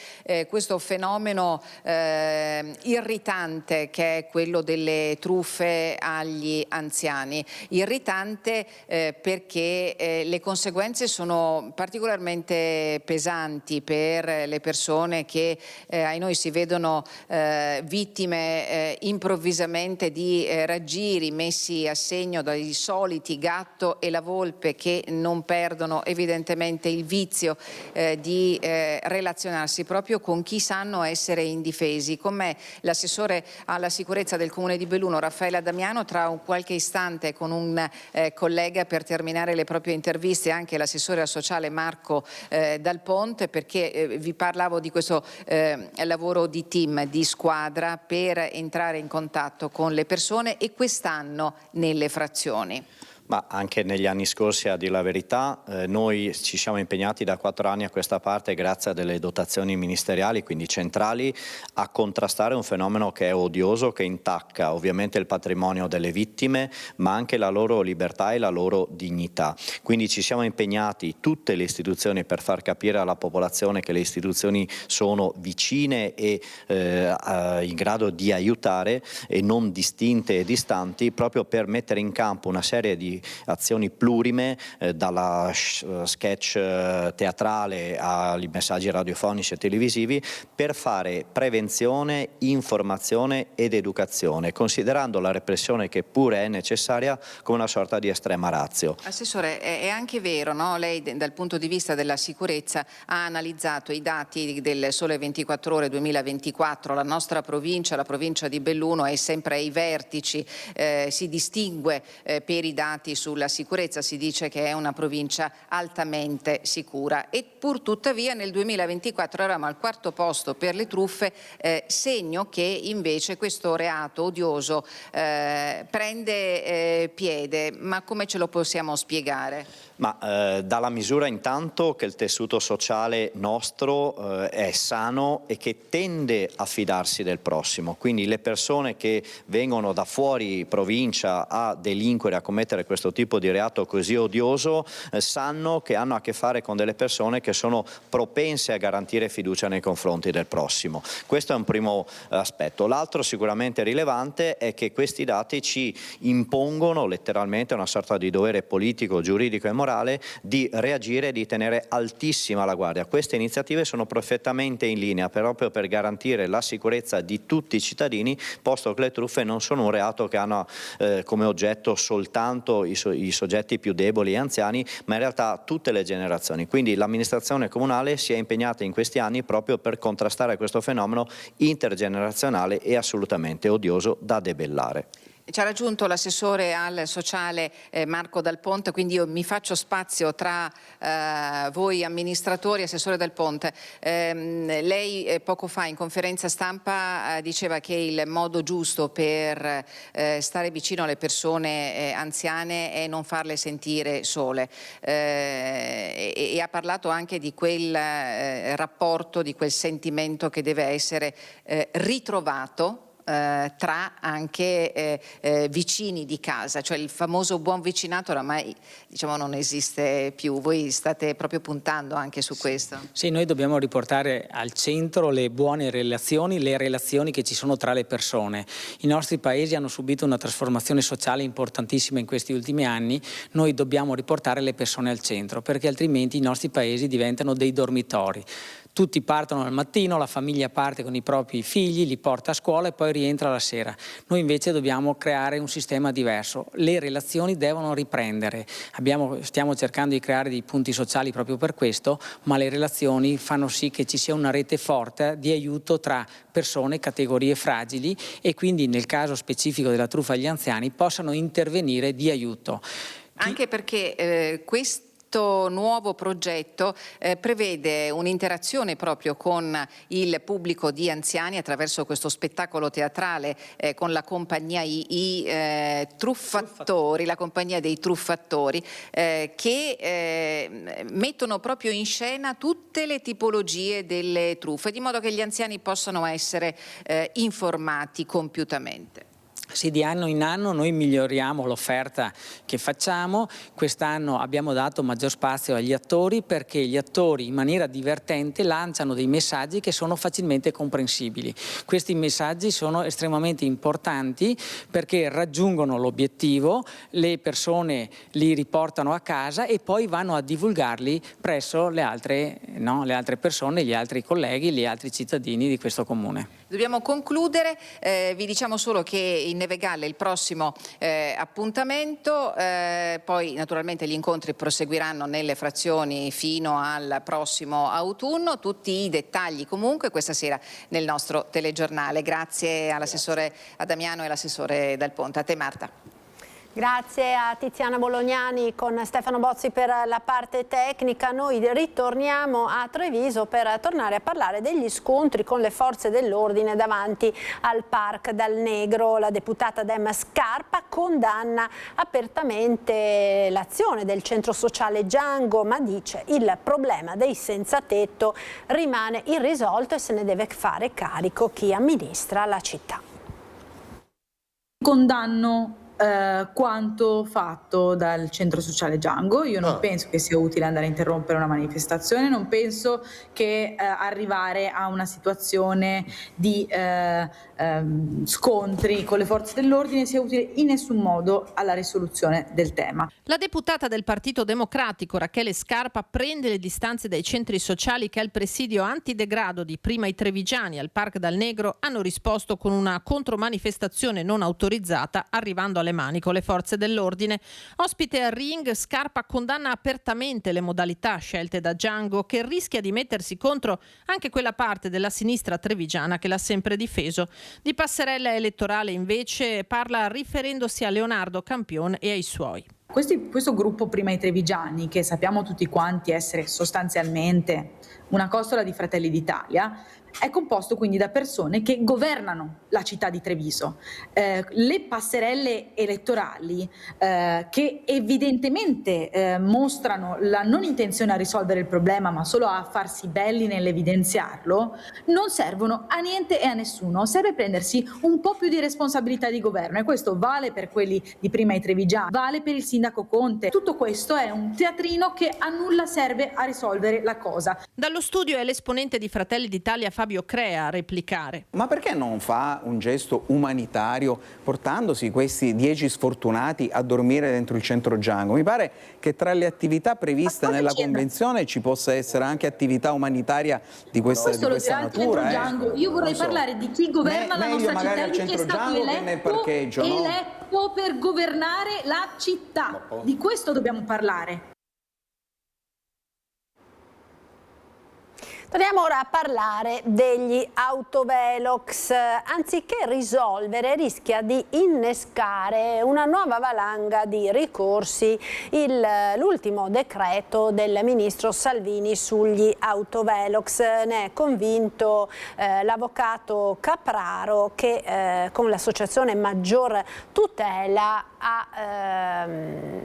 questo fenomeno irritante che è quello delle truffe agli anziani. Irritante perché le conseguenze sono particolarmente pesanti per le persone che ai noi si vedono vittime improvvisamente di raggiri messi a segno dai soliti gatto e la volpe, che non perdono evidentemente il vizio di relazionarsi proprio con chi sanno essere indifesi. Con me l'assessore alla sicurezza del Comune di Belluno, Raffaella Damiano, tra un qualche istante con un collega per terminare le proprie interviste, anche l'assessore al sociale Marco Dal Ponte, perché vi parlavo di questo lavoro di team, di squadra per entrare in contatto con le persone, e quest'anno nelle frazioni. Ma anche negli anni scorsi, a dire la verità, noi ci siamo impegnati da 4 anni a questa parte, grazie a delle dotazioni ministeriali, quindi centrali, a contrastare un fenomeno che è odioso, che intacca ovviamente il patrimonio delle vittime, ma anche la loro libertà e la loro dignità. Quindi ci siamo impegnati, tutte le istituzioni, per far capire alla popolazione che le istituzioni sono vicine e in grado di aiutare e non distinte e distanti, proprio per mettere in campo una serie di azioni plurime, dalla sketch teatrale ai messaggi radiofonici e televisivi, per fare prevenzione, informazione ed educazione, considerando la repressione, che pure è necessaria, come una sorta di estrema ratio. Assessore, è anche vero, no? Lei dal punto di vista della sicurezza ha analizzato i dati del Sole 24 Ore 2024, la nostra provincia, la provincia di Belluno, è sempre ai vertici, si distingue per i dati dati sulla sicurezza, si dice che è una provincia altamente sicura, e pur tuttavia nel 2024 eravamo al 4° posto per le truffe, segno che invece questo reato odioso prende piede. Ma come ce lo possiamo spiegare? Ma dalla misura intanto che il tessuto sociale nostro è sano e che tende a fidarsi del prossimo, quindi le persone che vengono da fuori provincia a delinquere, a commettere questo tipo di reato così odioso, sanno che hanno a che fare con delle persone che sono propense a garantire fiducia nei confronti del prossimo. Questo è un primo aspetto. L'altro sicuramente rilevante è che questi dati ci impongono letteralmente una sorta di dovere politico, giuridico e morale di reagire e di tenere altissima la guardia. Queste iniziative sono perfettamente in linea proprio per garantire la sicurezza di tutti i cittadini, posto che le truffe non sono un reato che hanno come oggetto soltanto i soggetti più deboli e anziani, ma in realtà tutte le generazioni. Quindi l'amministrazione comunale si è impegnata in questi anni proprio per contrastare questo fenomeno intergenerazionale e assolutamente odioso da debellare. Ci ha raggiunto l'assessore al sociale Marco Dal Ponte, quindi io mi faccio spazio tra voi amministratori. Assessore Dal Ponte, lei poco fa in conferenza stampa diceva che il modo giusto per stare vicino alle persone anziane è non farle sentire sole, e ha parlato anche di quel rapporto, di quel sentimento che deve essere ritrovato tra anche vicini di casa, cioè il famoso buon vicinato oramai diciamo non esiste più. Voi state proprio puntando anche su questo? Sì, noi dobbiamo riportare al centro le buone relazioni, le relazioni che ci sono tra le persone. I nostri paesi hanno subito una trasformazione sociale importantissima in questi ultimi anni. Noi dobbiamo riportare le persone al centro, perché altrimenti i nostri paesi diventano dei dormitori. Tutti partono al mattino, la famiglia parte con i propri figli, li porta a scuola e poi rientra la sera. Noi invece dobbiamo creare un sistema diverso. Le relazioni devono riprendere. Stiamo cercando di creare dei punti sociali proprio per questo, ma le relazioni fanno sì che ci sia una rete forte di aiuto tra persone, categorie fragili, e quindi nel caso specifico della truffa agli anziani possano intervenire di aiuto. Anche perché questo nuovo progetto prevede un'interazione proprio con il pubblico di anziani attraverso questo spettacolo teatrale con la compagnia I Truffatori, la compagnia dei Truffatori, che mettono proprio in scena tutte le tipologie delle truffe, di modo che gli anziani possano essere informati compiutamente. Sì, di anno in anno noi miglioriamo l'offerta che facciamo. Quest'anno abbiamo dato maggior spazio agli attori, perché gli attori in maniera divertente lanciano dei messaggi che sono facilmente comprensibili. Questi messaggi sono estremamente importanti perché raggiungono l'obiettivo, le persone li riportano a casa e poi vanno a divulgarli presso le altre persone, gli altri colleghi, gli altri cittadini di questo comune. Dobbiamo concludere, vi diciamo solo che in Neve Galle il prossimo appuntamento, poi naturalmente gli incontri proseguiranno nelle frazioni fino al prossimo autunno, tutti i dettagli comunque questa sera nel nostro telegiornale. Grazie all'assessore Damiano e all'assessore Dal Ponte. A te Marta. Grazie a Tiziana Bolognani con Stefano Bozzi per la parte tecnica. Noi ritorniamo a Treviso per tornare a parlare degli scontri con le forze dell'ordine davanti al Park Dal Negro. La deputata Dem Scarpa condanna apertamente l'azione del centro sociale Django, ma dice il problema dei senza tetto rimane irrisolto e se ne deve fare carico chi amministra la città. Condanno quanto fatto dal centro sociale Django. Io non penso che sia utile andare a interrompere una manifestazione, non penso che arrivare a una situazione di scontri con le forze dell'ordine sia utile in nessun modo alla risoluzione del tema. La deputata del Partito Democratico Rachele Scarpa prende le distanze dai centri sociali che al presidio antidegrado di prima i trevigiani al Park Dal Negro hanno risposto con una contromanifestazione non autorizzata, arrivando alle mani con le forze dell'ordine. Ospite al ring, Scarpa condanna apertamente le modalità scelte da Django, che rischia di mettersi contro anche quella parte della sinistra trevigiana che l'ha sempre difeso. Di passerella elettorale invece parla riferendosi a Leonardo Campion e ai suoi. Questo gruppo Prima i Trevigiani, che sappiamo tutti quanti essere sostanzialmente una costola di Fratelli d'Italia, è composto quindi da persone che governano la città di Treviso. Le passerelle elettorali che evidentemente mostrano la non intenzione a risolvere il problema ma solo a farsi belli nell'evidenziarlo, non servono a niente e a nessuno. Serve prendersi un po' più di responsabilità di governo, e questo vale per quelli di Prima i Trevigiani, vale per il sindaco Conte. Tutto questo è un teatrino che a nulla serve a risolvere la cosa. Dallo studio è l'esponente di Fratelli d'Italia Fabio Crea a replicare. Ma perché non fa un gesto umanitario portandosi questi 10 sfortunati a dormire dentro il centro Django? Mi pare che tra le attività previste nella convenzione ci possa essere anche attività umanitaria di questa natura. Django. Io vorrei parlare di chi governa la nostra città e di chi è stato eletto per governare la città. Di questo dobbiamo parlare. Torniamo ora a parlare degli autovelox. Anziché risolvere, rischia di innescare una nuova valanga di ricorsi l'ultimo decreto del ministro Salvini sugli autovelox. Ne è convinto l'avvocato Capraro, che con l'associazione Maggior Tutela ha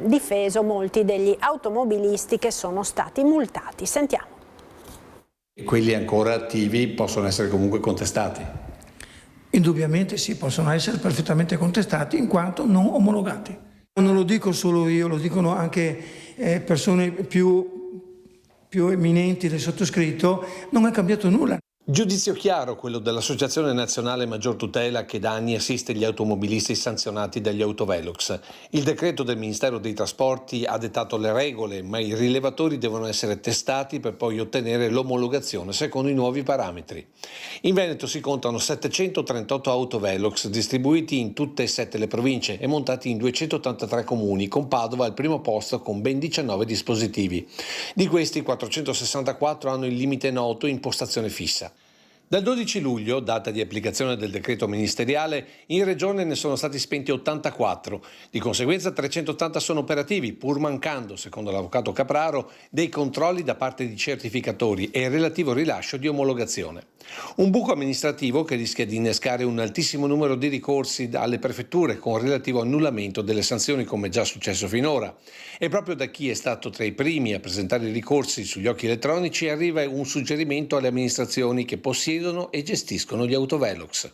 difeso molti degli automobilisti che sono stati multati. Sentiamo. Quelli ancora attivi possono essere comunque contestati? Indubbiamente sì, possono essere perfettamente contestati in quanto non omologati. Non lo dico solo io, lo dicono anche persone più eminenti del sottoscritto. Non è cambiato nulla. Giudizio chiaro quello dell'Associazione Nazionale Maggior Tutela, che da anni assiste gli automobilisti sanzionati dagli autovelox. Il decreto del Ministero dei Trasporti ha dettato le regole, ma i rilevatori devono essere testati per poi ottenere l'omologazione secondo i nuovi parametri. In Veneto si contano 738 autovelox distribuiti in tutte e 7 le province e montati in 283 comuni, con Padova al primo posto con ben 19 dispositivi. Di questi 464 hanno il limite noto in postazione fissa. Dal 12 luglio, data di applicazione del decreto ministeriale, in regione ne sono stati spenti 84, di conseguenza 380 sono operativi, pur mancando, secondo l'avvocato Capraro, dei controlli da parte di certificatori e il relativo rilascio di omologazione. Un buco amministrativo che rischia di innescare un altissimo numero di ricorsi alle prefetture con relativo annullamento delle sanzioni, come già successo finora. E proprio da chi è stato tra i primi a presentare i ricorsi sugli occhi elettronici arriva un suggerimento alle amministrazioni che possiedono e gestiscono gli autovelox.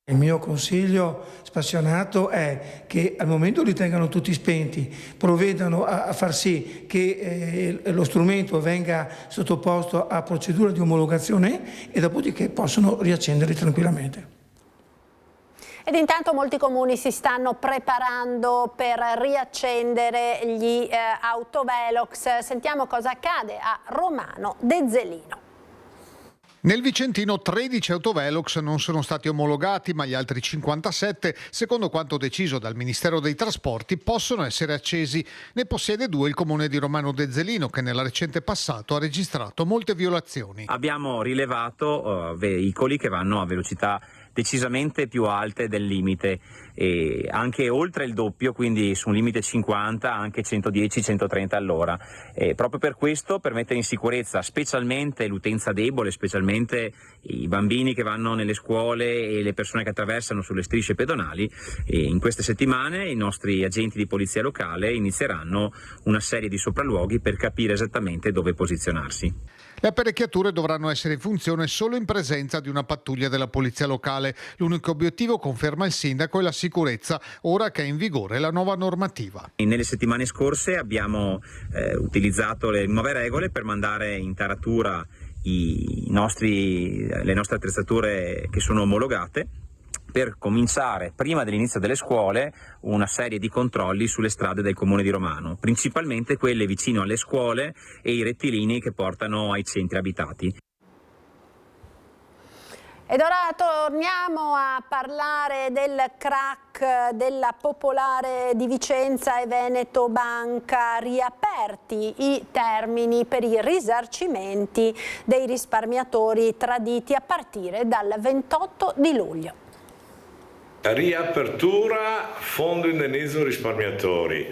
Il mio consiglio spassionato è che al momento li tengano tutti spenti, provvedano a far sì che lo strumento venga sottoposto a procedura di omologazione e dopodiché possono riaccenderli tranquillamente. Ed intanto molti comuni si stanno preparando per riaccendere gli autovelox. Sentiamo cosa accade a Romano Dezzelino. Nel Vicentino 13 autovelox non sono stati omologati, ma gli altri 57, secondo quanto deciso dal Ministero dei Trasporti, possono essere accesi. Ne possiede 2 il comune di Romano Dezzelino, che nel recente passato ha registrato molte violazioni. Abbiamo rilevato veicoli che vanno a velocità decisamente più alte del limite, e anche oltre il doppio, quindi su un limite 50 anche 110-130 all'ora. Proprio per questo, per mettere in sicurezza specialmente l'utenza debole, specialmente i bambini che vanno nelle scuole e le persone che attraversano sulle strisce pedonali, in queste settimane i nostri agenti di polizia locale inizieranno una serie di sopralluoghi per capire esattamente dove posizionarsi. Le apparecchiature dovranno essere in funzione solo in presenza di una pattuglia della polizia locale. L'unico obiettivo, conferma il sindaco, è la sicurezza, ora che è in vigore la nuova normativa. Nelle settimane scorse abbiamo utilizzato le nuove regole per mandare in taratura le nostre attrezzature che sono omologate, per cominciare, prima dell'inizio delle scuole, una serie di controlli sulle strade del comune di Romano, principalmente quelle vicino alle scuole e i rettilinei che portano ai centri abitati. Ed ora torniamo a parlare del crack della Popolare di Vicenza e Veneto Banca. Riaperti i termini per i risarcimenti dei risparmiatori traditi a partire dal 28 di luglio. Riapertura Fondo Indennizzo Risparmiatori.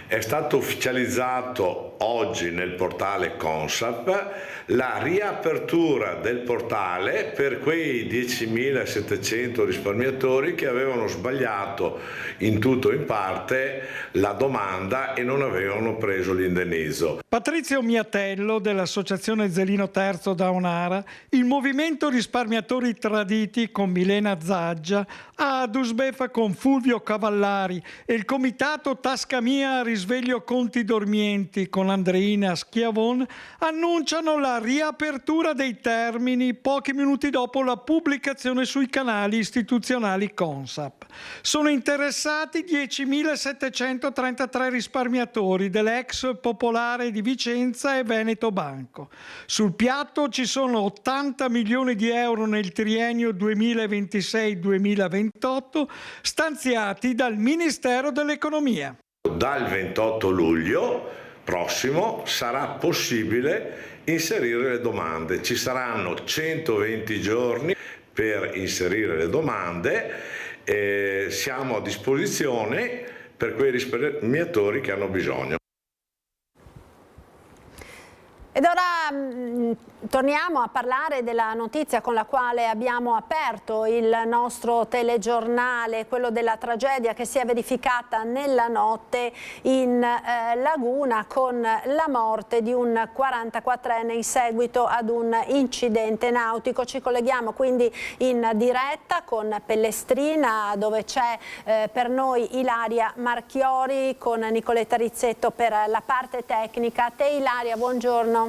È stato ufficializzato oggi nel portale Consap la riapertura del portale per quei 10.700 risparmiatori che avevano sbagliato in tutto o in parte la domanda e non avevano preso l'indennizzo. Patrizio Miatello dell'Associazione Zelino Terzo da Onara, il Movimento Risparmiatori Traditi con Milena Zaggia, Adusbef con Fulvio Cavallari e il Comitato Tasca Mia Risveglio Conti Dormienti con Andreina Schiavon annunciano la riapertura dei termini pochi minuti dopo la pubblicazione sui canali istituzionali Consap. Sono interessati 10.733 risparmiatori dell'ex Popolare di Vicenza e Veneto Banco. Sul piatto ci sono 80 milioni di euro nel triennio 2026-2028 stanziati dal Ministero dell'Economia. Dal 28 luglio prossimo sarà possibile inserire le domande. Ci saranno 120 giorni per inserire le domande e siamo a disposizione per quei risparmiatori che hanno bisogno. Ed ora torniamo a parlare della notizia con la quale abbiamo aperto il nostro telegiornale, quello della tragedia che si è verificata nella notte in laguna con la morte di un 44enne in seguito ad un incidente nautico. Ci colleghiamo quindi in diretta con Pellestrina, dove c'è per noi Ilaria Marchiori con Nicoletta Rizzetto per la parte tecnica. A te Ilaria, buongiorno.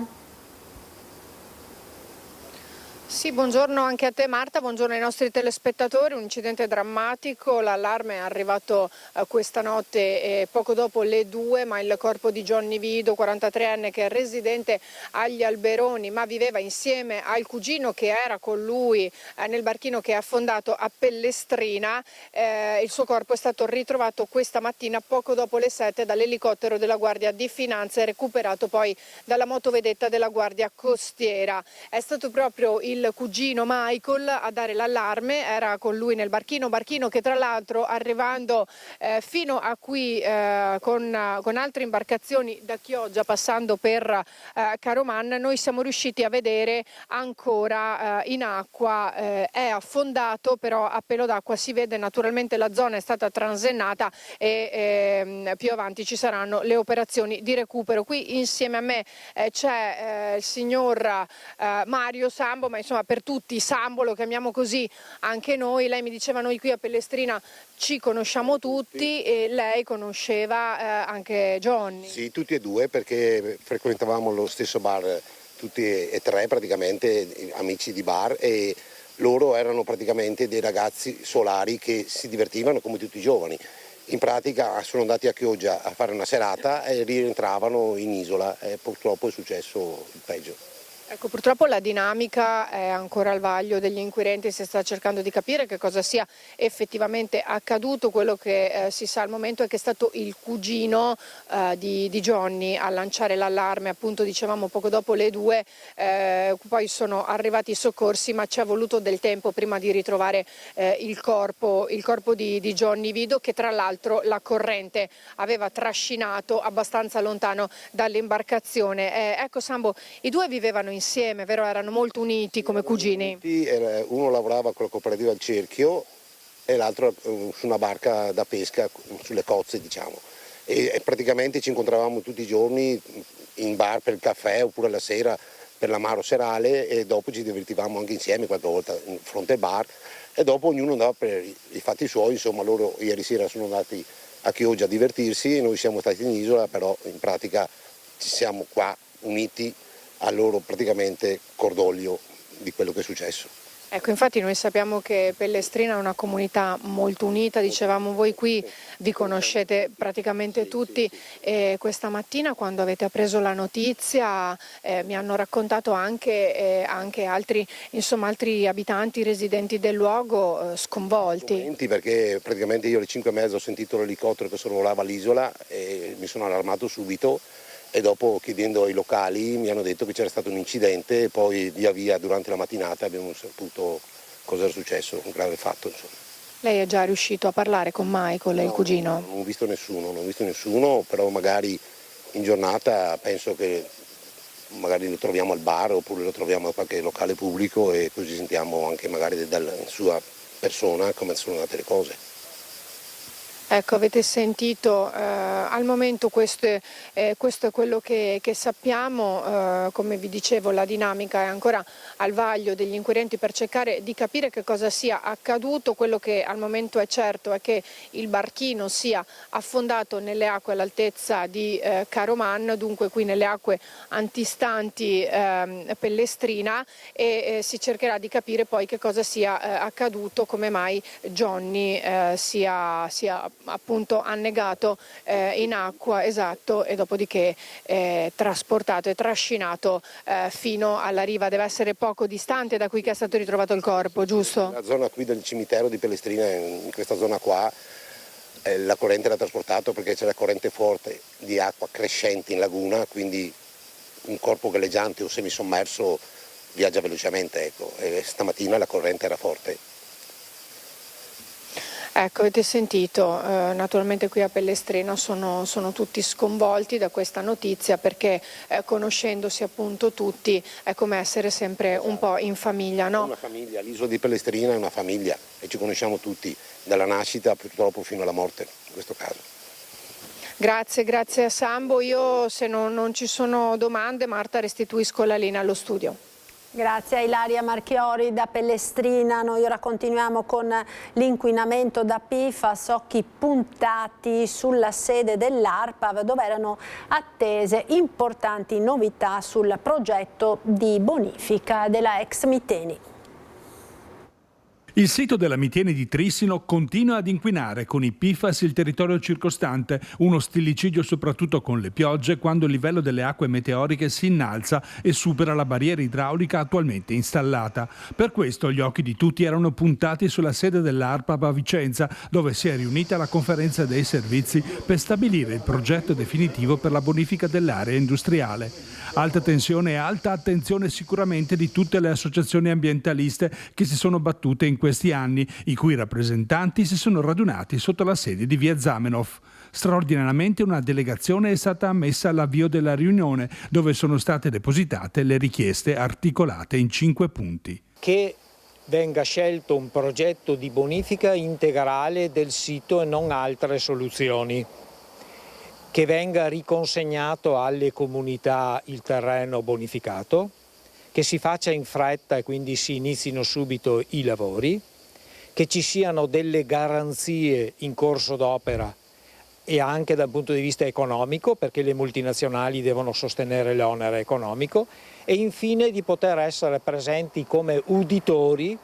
Sì, buongiorno anche a te Marta, buongiorno ai nostri telespettatori. Un incidente drammatico, l'allarme è arrivato questa notte poco dopo le 2, ma il corpo di Johnny Vido, 43enne, che è residente agli Alberoni ma viveva insieme al cugino che era con lui nel barchino che è affondato a Pellestrina, il suo corpo è stato ritrovato questa mattina poco dopo le 7 dall'elicottero della Guardia di Finanza e recuperato poi dalla motovedetta della Guardia Costiera. È stato proprio il cugino Michael a dare l'allarme, era con lui nel barchino che tra l'altro arrivando fino a qui con altre imbarcazioni da Chioggia passando per Caroman, noi siamo riusciti a vedere ancora in acqua, è affondato, però a pelo d'acqua si vede naturalmente la zona è stata transennata e più avanti ci saranno le operazioni di recupero. Qui insieme a me c'è il signor Mario Sambo, ma insomma per tutti Sambo lo chiamiamo così anche noi. Lei mi diceva noi qui a Pellestrina ci conosciamo tutti e lei conosceva anche Johnny. Sì, tutti e due, perché frequentavamo lo stesso bar, tutti e tre praticamente amici di bar, e loro erano praticamente dei ragazzi solari che si divertivano come tutti i giovani. In pratica sono andati a Chioggia a fare una serata e rientravano in isola e purtroppo è successo il peggio. Ecco, purtroppo la dinamica è ancora al vaglio degli inquirenti, si sta cercando di capire che cosa sia effettivamente accaduto. Quello che si sa al momento è che è stato il cugino di Johnny a lanciare l'allarme, appunto dicevamo poco dopo le 2, poi sono arrivati i soccorsi, ma ci è voluto del tempo prima di ritrovare il corpo di Johnny Vido, che tra l'altro la corrente aveva trascinato abbastanza lontano dall'imbarcazione. Ecco Sambo, i due vivevano insieme, vero? Erano molto uniti come cugini. Uno lavorava con la cooperativa al cerchio e l'altro su una barca da pesca sulle cozze, diciamo. E praticamente ci incontravamo tutti i giorni in bar per il caffè oppure la sera per l'amaro serale, e dopo ci divertivamo anche insieme qualche volta in fronte al bar, e dopo ognuno andava per i fatti suoi. Insomma, loro ieri sera sono andati a Chioggia a divertirsi e noi siamo stati in isola, però in pratica ci siamo qua uniti a loro praticamente cordoglio di quello che è successo. Ecco, infatti noi sappiamo che Pellestrina è una comunità molto unita, dicevamo voi qui vi conoscete praticamente tutti, e questa mattina quando avete appreso la notizia mi hanno raccontato anche altri abitanti residenti del luogo sconvolti. Perché praticamente io alle 5:30 ho sentito l'elicottero che sorvolava l'isola e mi sono allarmato subito. E dopo, chiedendo ai locali, mi hanno detto che c'era stato un incidente, e poi via via durante la mattinata abbiamo saputo cosa era successo, un grave fatto insomma. Lei è già riuscito a parlare con Michael, il cugino? Non ho visto nessuno, però magari in giornata penso che magari lo troviamo al bar oppure lo troviamo a qualche locale pubblico e così sentiamo anche magari dalla sua persona come sono andate le cose. Ecco, avete sentito, al momento questo è quello che sappiamo, come vi dicevo la dinamica è ancora al vaglio degli inquirenti per cercare di capire che cosa sia accaduto. Quello che al momento è certo è che il barchino sia affondato nelle acque all'altezza di Caroman, dunque qui nelle acque antistanti Pellestrina, e si cercherà di capire poi che cosa sia accaduto, come mai Johnny sia appunto annegato in acqua, esatto, e dopodiché trasportato e trascinato fino alla riva. Deve essere poco distante da qui che è stato ritrovato il corpo, giusto? La zona qui del cimitero di Pellestrina, in questa zona qua, la corrente l'ha trasportato perché c'è la corrente forte di acqua crescente in laguna, quindi un corpo galleggiante o semisommerso viaggia velocemente, ecco, e stamattina la corrente era forte. Ecco, avete sentito, naturalmente qui a Pellestrina sono tutti sconvolti da questa notizia perché conoscendosi appunto tutti è come essere sempre un po' in famiglia, no? È una famiglia, l'isola di Pellestrina è una famiglia e ci conosciamo tutti, dalla nascita purtroppo fino alla morte in questo caso. Grazie a Sambo. Io se non ci sono domande, Marta, restituisco la linea allo studio. Grazie a Ilaria Marchiori da Pellestrina. Noi ora continuiamo con l'inquinamento da PFAS, occhi puntati sulla sede dell'ARPAV dove erano attese importanti novità sul progetto di bonifica della ex Miteni. Il sito della Miteni di Trissino continua ad inquinare con i PFAS il territorio circostante, uno stillicidio soprattutto con le piogge quando il livello delle acque meteoriche si innalza e supera la barriera idraulica attualmente installata. Per questo gli occhi di tutti erano puntati sulla sede dell'ARPAV a Vicenza, dove si è riunita la conferenza dei servizi per stabilire il progetto definitivo per la bonifica dell'area industriale. Alta tensione e alta attenzione sicuramente di tutte le associazioni ambientaliste che si sono battute in questi anni, i cui rappresentanti si sono radunati sotto la sede di via Zamenhof. Straordinariamente una delegazione è stata ammessa all'avvio della riunione, dove sono state depositate le richieste articolate in 5 punti. Che venga scelto un progetto di bonifica integrale del sito e non altre soluzioni. Che venga riconsegnato alle comunità il terreno bonificato, che si faccia in fretta e quindi si inizino subito i lavori, che ci siano delle garanzie in corso d'opera e anche dal punto di vista economico, perché le multinazionali devono sostenere l'onere economico, e infine di poter essere presenti come uditori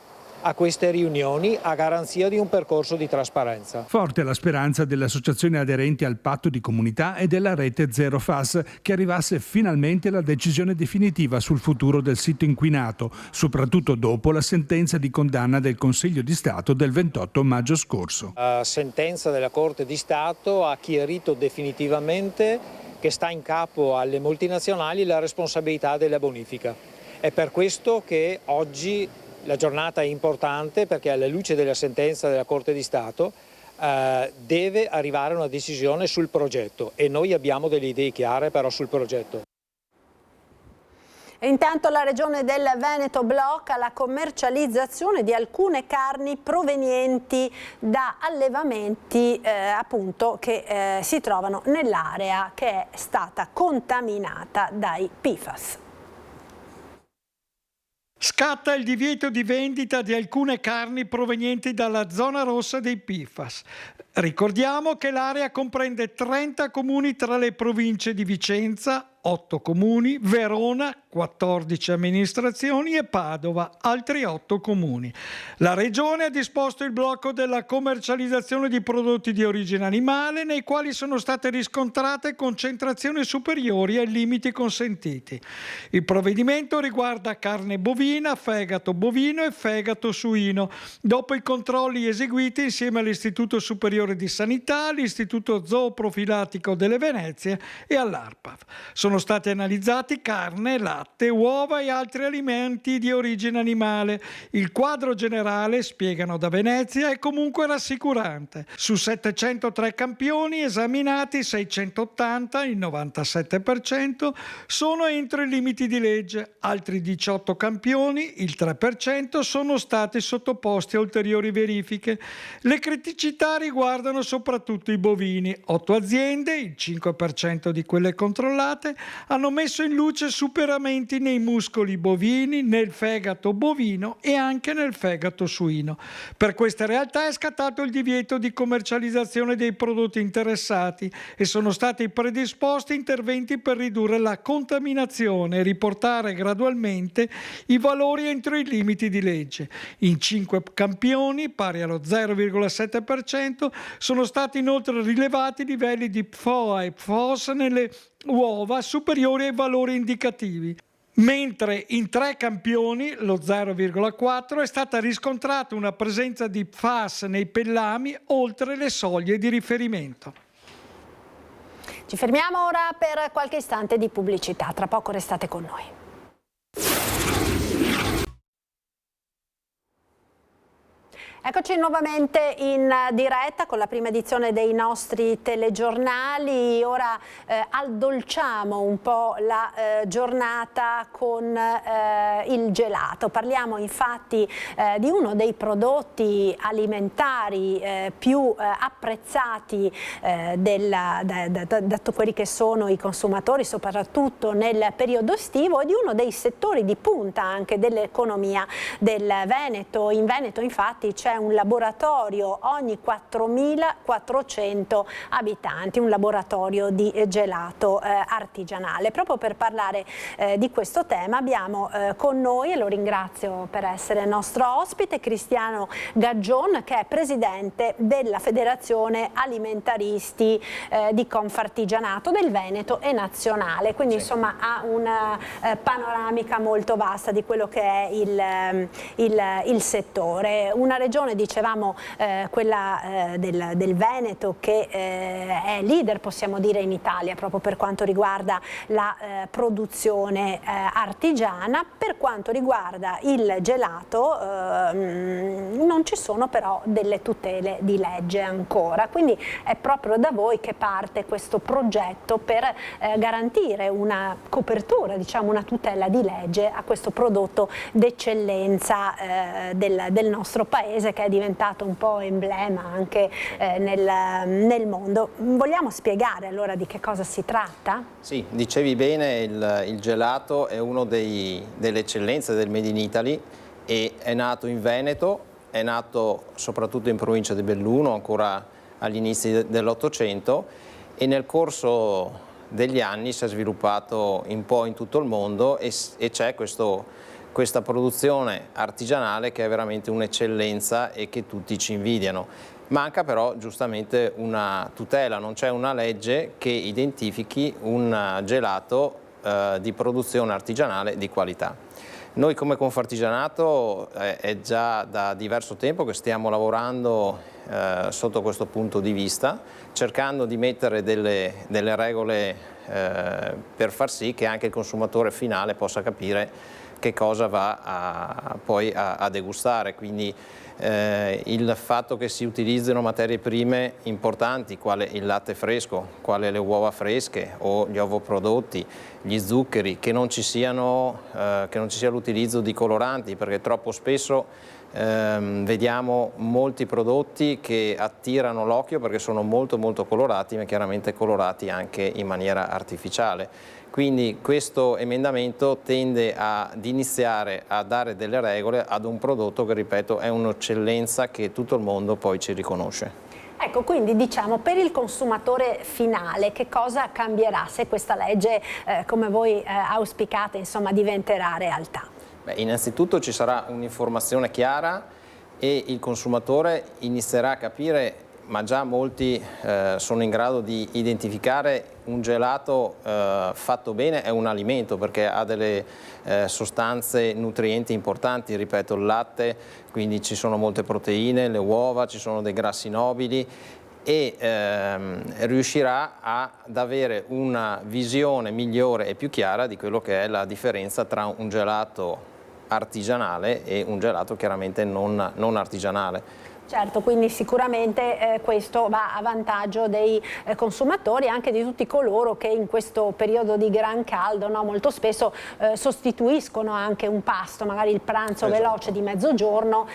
a queste riunioni a garanzia di un percorso di trasparenza. Forte la speranza delle associazioni aderenti al patto di comunità e della rete Zero FAS che arrivasse finalmente la decisione definitiva sul futuro del sito inquinato, soprattutto dopo la sentenza di condanna del Consiglio di Stato del 28 maggio scorso. La sentenza della Corte di Stato ha chiarito definitivamente che sta in capo alle multinazionali la responsabilità della bonifica. È per questo che oggi la giornata è importante, perché alla luce della sentenza della Corte di Stato deve arrivare una decisione sul progetto e noi abbiamo delle idee chiare però sul progetto. E intanto la Regione del Veneto blocca la commercializzazione di alcune carni provenienti da allevamenti appunto che si trovano nell'area che è stata contaminata dai PFAS. Scatta il divieto di vendita di alcune carni provenienti dalla zona rossa dei PFAS. Ricordiamo che l'area comprende 30 comuni tra le province di Vicenza, 8 comuni, Verona, 14 amministrazioni e Padova, altri 8 comuni. La Regione ha disposto il blocco della commercializzazione di prodotti di origine animale nei quali sono state riscontrate concentrazioni superiori ai limiti consentiti. Il provvedimento riguarda carne bovina, fegato bovino e fegato suino, dopo i controlli eseguiti insieme all'Istituto Superiore di Sanità, all'Istituto Zooprofilattico delle Venezie e all'ARPAV. Sono Sono stati analizzati carne, latte, uova e altri alimenti di origine animale. Il quadro generale, spiegano da Venezia, è comunque rassicurante. Su 703 campioni esaminati, 680, il 97%, sono entro i limiti di legge. Altri 18 campioni, il 3%, sono stati sottoposti a ulteriori verifiche. Le criticità riguardano soprattutto i bovini. 8 aziende, il 5% di quelle controllate, hanno messo in luce superamenti nei muscoli bovini, nel fegato bovino e anche nel fegato suino. Per queste realtà è scattato il divieto di commercializzazione dei prodotti interessati e sono stati predisposti interventi per ridurre la contaminazione e riportare gradualmente i valori entro i limiti di legge. In 5 campioni, pari allo 0,7%, sono stati inoltre rilevati livelli di PFOA e PFOS nelle uova superiori ai valori indicativi, mentre in 3 campioni, lo 0,4%, è stata riscontrata una presenza di PFAS nei pellami oltre le soglie di riferimento. Ci fermiamo ora per qualche istante di pubblicità, tra poco restate con noi. Eccoci nuovamente in diretta con la prima edizione dei nostri telegiornali. Ora addolciamo un po' la giornata con il gelato. Parliamo infatti di uno dei prodotti alimentari più apprezzati da quelli che sono i consumatori, soprattutto nel periodo estivo, e di uno dei settori di punta anche dell'economia del Veneto. In Veneto infatti c'è un laboratorio ogni 4.400 abitanti, un laboratorio di gelato artigianale. Proprio per parlare di questo tema abbiamo con noi, e lo ringrazio per essere nostro ospite, Cristiano Gaggion, che è presidente della Federazione Alimentaristi di Confartigianato del Veneto e nazionale, quindi insomma ha una panoramica molto vasta di quello che è il settore. Una regione, dicevamo, quella del Veneto, che è leader, possiamo dire, in Italia proprio per quanto riguarda la produzione artigiana. Per quanto riguarda il gelato non ci sono però delle tutele di legge ancora, quindi è proprio da voi che parte questo progetto per garantire una copertura, diciamo una tutela di legge a questo prodotto d'eccellenza del nostro paese, che è diventato un po' emblema anche nel mondo. Vogliamo spiegare allora di che cosa si tratta? Sì, dicevi bene, il gelato è uno delle eccellenze del Made in Italy e è nato in Veneto, è nato soprattutto in provincia di Belluno ancora agli inizi dell'Ottocento, e nel corso degli anni si è sviluppato un po' in tutto il mondo e c'è questa produzione artigianale che è veramente un'eccellenza e che tutti ci invidiano. Manca però giustamente una tutela, non c'è una legge che identifichi un gelato di produzione artigianale di qualità. Noi come Confartigianato è già da diverso tempo che stiamo lavorando sotto questo punto di vista, cercando di mettere delle regole per far sì che anche il consumatore finale possa capire che cosa va poi a degustare. Quindi il fatto che si utilizzino materie prime importanti quale il latte fresco, quale le uova fresche o gli ovoprodotti, gli zuccheri, che non ci sia l'utilizzo di coloranti, perché troppo spesso vediamo molti prodotti che attirano l'occhio perché sono molto molto colorati, ma chiaramente colorati anche in maniera artificiale. Quindi questo emendamento tende ad iniziare a dare delle regole ad un prodotto che, ripeto, è un'eccellenza che tutto il mondo poi ci riconosce. Ecco, quindi diciamo per il consumatore finale che cosa cambierà se questa legge, come voi auspicate, insomma, diventerà realtà? Beh, innanzitutto ci sarà un'informazione chiara e il consumatore inizierà a capire, ma già molti sono in grado di identificare un gelato fatto bene è un alimento, perché ha delle sostanze nutrienti importanti, ripeto, il latte, quindi ci sono molte proteine, le uova, ci sono dei grassi nobili e riuscirà ad avere una visione migliore e più chiara di quello che è la differenza tra un gelato artigianale e un gelato chiaramente non artigianale. Certo, quindi sicuramente questo va a vantaggio dei consumatori e anche di tutti coloro che in questo periodo di gran caldo, no, molto spesso sostituiscono anche un pasto, magari il pranzo veloce di mezzogiorno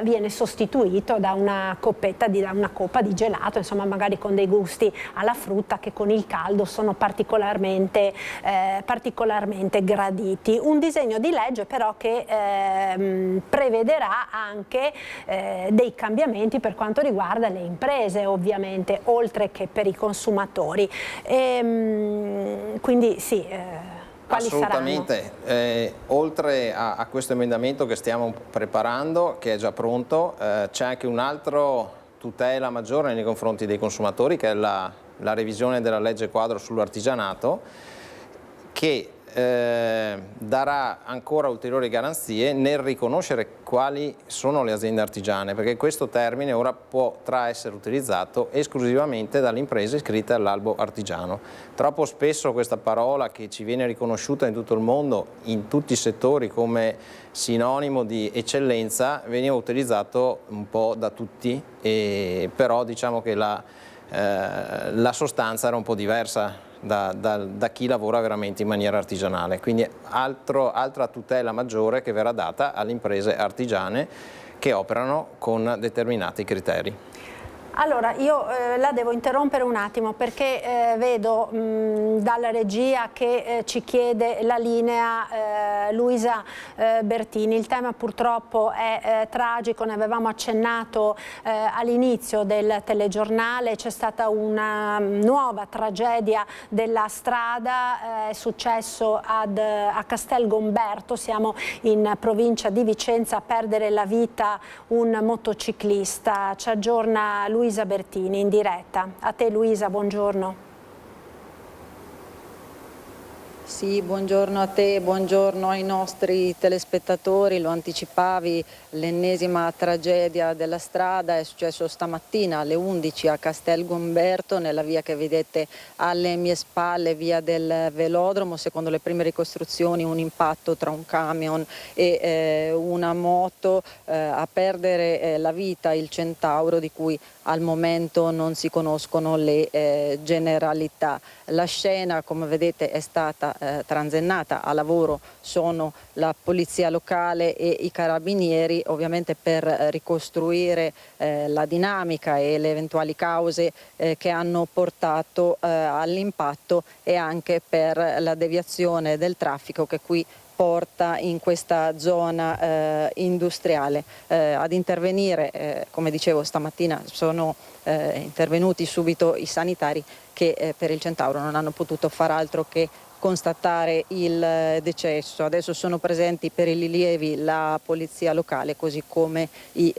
viene sostituito da una coppetta, da una coppa di gelato, insomma magari con dei gusti alla frutta che con il caldo sono particolarmente graditi. Un disegno di legge però che prevederà anche dei cambiamenti per quanto riguarda le imprese, ovviamente, oltre che per i consumatori. Quindi sì, quali assolutamente. Oltre a questo emendamento che stiamo preparando, che è già pronto, c'è anche un'altra tutela maggiore nei confronti dei consumatori, che è la revisione della legge quadro sull'artigianato, che darà ancora ulteriori garanzie nel riconoscere quali sono le aziende artigiane, perché questo termine ora potrà essere utilizzato esclusivamente dalle imprese iscritte all'albo artigiano. Troppo spesso questa parola, che ci viene riconosciuta in tutto il mondo, in tutti i settori come sinonimo di eccellenza, veniva utilizzato un po' da tutti, però diciamo che la sostanza era un po' diversa da chi lavora veramente in maniera artigianale, quindi altra tutela maggiore che verrà data alle imprese artigiane che operano con determinati criteri. Allora, io la devo interrompere un attimo perché vedo dalla regia che ci chiede la linea Luisa Bertini. Il tema purtroppo è tragico, ne avevamo accennato all'inizio del telegiornale, c'è stata una nuova tragedia della strada, è successo a Castelgomberto, siamo in provincia di Vicenza, a perdere la vita un motociclista. Ci aggiorna Luisa Bertini in diretta. A te Luisa, buongiorno. Sì, buongiorno a te, buongiorno ai nostri telespettatori. Lo anticipavi, l'ennesima tragedia della strada è successo stamattina alle 11 a Castelgomberto, nella via che vedete alle mie spalle, via del Velodromo. Secondo le prime ricostruzioni un impatto tra un camion e una moto, a perdere la vita il Centauro, di cui al momento non si conoscono le generalità. La scena, come vedete, è stata transennata. A lavoro sono la polizia locale e i carabinieri, ovviamente per ricostruire la dinamica e le eventuali cause che hanno portato all'impatto, e anche per la deviazione del traffico che qui porta in questa zona industriale. Ad intervenire, come dicevo stamattina, sono intervenuti subito i sanitari che per il Centauro non hanno potuto far altro che constatare il decesso. Adesso sono presenti per i rilievi la polizia locale così come i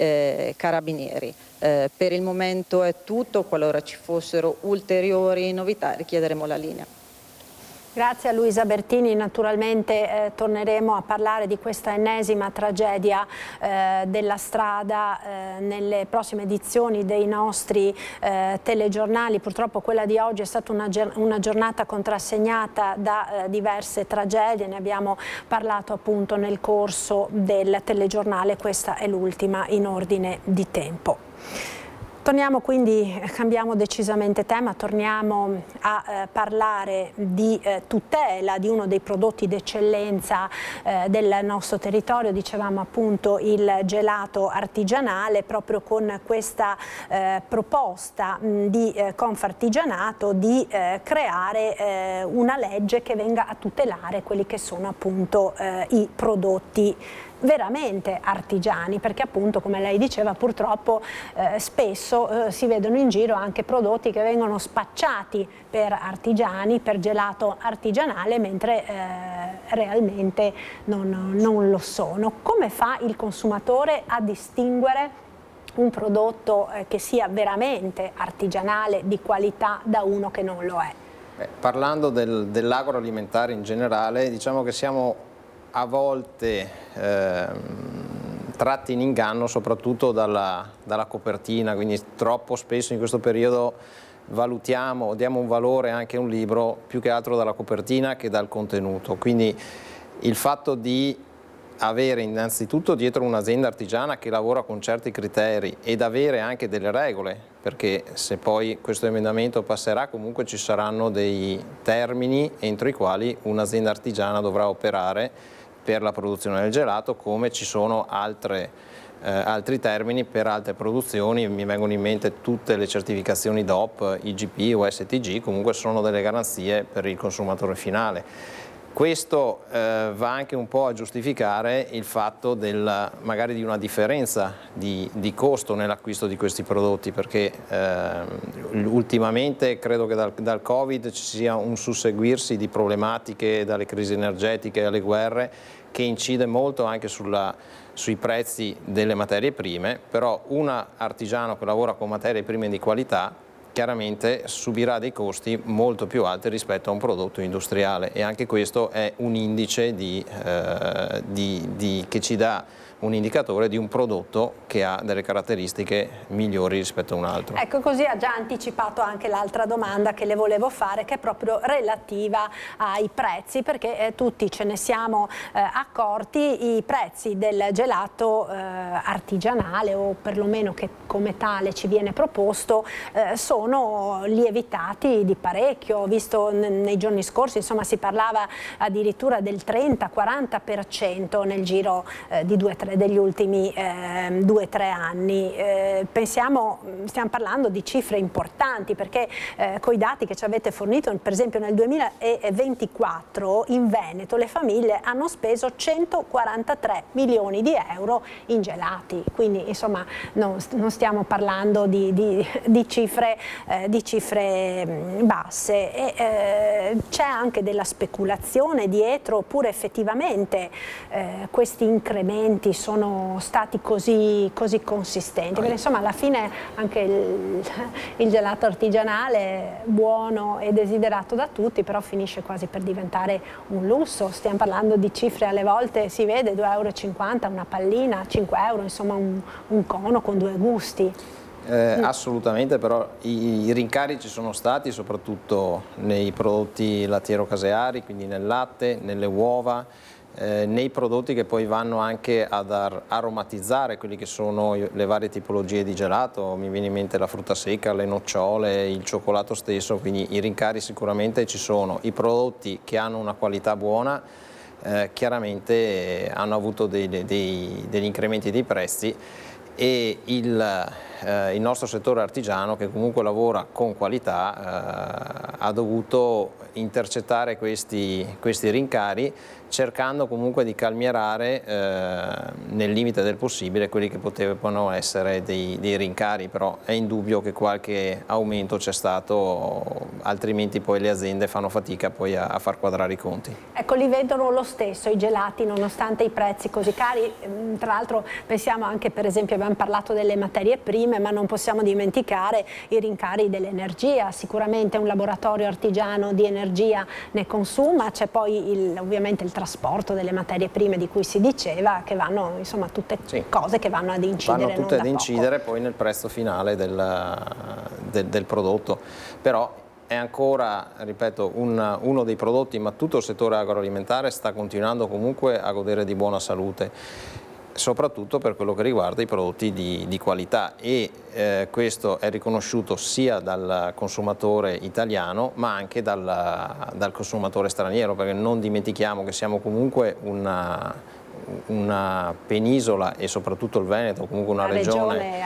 carabinieri. Per il momento è tutto, qualora ci fossero ulteriori novità richiederemo la linea. Grazie a Luisa Bertini, naturalmente torneremo a parlare di questa ennesima tragedia della strada nelle prossime edizioni dei nostri telegiornali. Purtroppo quella di oggi è stata una giornata contrassegnata da diverse tragedie, ne abbiamo parlato appunto nel corso del telegiornale, questa è l'ultima in ordine di tempo. Torniamo quindi, cambiamo decisamente tema, torniamo a parlare di tutela di uno dei prodotti d'eccellenza del nostro territorio, dicevamo appunto il gelato artigianale, proprio con questa proposta di Confartigianato di creare una legge che venga a tutelare quelli che sono appunto i prodotti veramente artigiani, perché appunto, come lei diceva, purtroppo spesso si vedono in giro anche prodotti che vengono spacciati per artigiani, per gelato artigianale, mentre realmente non lo sono. Come fa il consumatore a distinguere un prodotto che sia veramente artigianale, di qualità, da uno che non lo è? Parlando dell'agroalimentare in generale, diciamo che siamo a volte tratti in inganno soprattutto dalla copertina, quindi troppo spesso in questo periodo valutiamo, diamo un valore anche a un libro più che altro dalla copertina che dal contenuto. Quindi il fatto di avere innanzitutto dietro un'azienda artigiana che lavora con certi criteri ed avere anche delle regole, perché se poi questo emendamento passerà comunque ci saranno dei termini entro i quali un'azienda artigiana dovrà operare per la produzione del gelato, come ci sono altri termini per altre produzioni. Mi vengono in mente tutte le certificazioni DOP, IGP o STG, comunque sono delle garanzie per il consumatore finale. Questo va anche un po' a giustificare il fatto magari di una differenza di costo nell'acquisto di questi prodotti, perché ultimamente credo che dal Covid ci sia un susseguirsi di problematiche, dalle crisi energetiche alle guerre, che incide molto anche sui prezzi delle materie prime, però un artigiano che lavora con materie prime di qualità chiaramente subirà dei costi molto più alti rispetto a un prodotto industriale, e anche questo è un indice che ci dà un indicatore di un prodotto che ha delle caratteristiche migliori rispetto a un altro. Ecco, così ha già anticipato anche l'altra domanda che le volevo fare, che è proprio relativa ai prezzi, perché tutti ce ne siamo accorti, i prezzi del gelato artigianale, o perlomeno che come tale ci viene proposto, sono lievitati di parecchio. Ho visto nei giorni scorsi, insomma, si parlava addirittura del 30-40% nel giro degli ultimi 2-3 anni. Stiamo parlando di cifre importanti, perché coi dati che ci avete fornito, per esempio nel 2024 in Veneto le famiglie hanno speso 143 milioni di euro in gelati, quindi insomma non stiamo parlando di cifre basse, e c'è anche della speculazione dietro, oppure effettivamente questi incrementi sono stati così consistenti, perché insomma alla fine anche il gelato artigianale, buono e desiderato da tutti, però finisce quasi per diventare un lusso. Stiamo parlando di cifre, alle volte si vede 2,50 €, una pallina, 5 €, insomma un cono con 2 gusti. Assolutamente, però i rincari ci sono stati soprattutto nei prodotti lattiero-caseari, quindi nel latte, nelle uova, nei prodotti che poi vanno anche ad aromatizzare quelli che sono le varie tipologie di gelato. Mi viene in mente la frutta secca, le nocciole, il cioccolato stesso, quindi i rincari sicuramente ci sono. I prodotti che hanno una qualità buona chiaramente hanno avuto degli incrementi dei prezzi, e il nostro settore artigiano, che comunque lavora con qualità, ha dovuto intercettare questi rincari, cercando comunque di calmierare nel limite del possibile quelli che potevano essere dei rincari, però è indubbio che qualche aumento c'è stato, altrimenti poi le aziende fanno fatica poi a far quadrare i conti. Ecco, li vedono lo stesso i gelati nonostante i prezzi così cari. Tra l'altro pensiamo anche, per esempio, abbiamo parlato delle materie prime, ma non possiamo dimenticare i rincari dell'energia. Sicuramente un laboratorio artigiano di energia ne consuma, c'è poi ovviamente il trasporto delle materie prime di cui si diceva, che vanno, insomma, tutte cose che vanno ad incidere. Vanno tutte ad incidere poi nel prezzo finale del prodotto, però è ancora, ripeto, uno dei prodotti, ma tutto il settore agroalimentare sta continuando comunque a godere di buona salute, soprattutto per quello che riguarda i prodotti di qualità, e questo è riconosciuto sia dal consumatore italiano ma anche dal consumatore straniero, perché non dimentichiamo che siamo comunque una penisola, e soprattutto il Veneto comunque una regione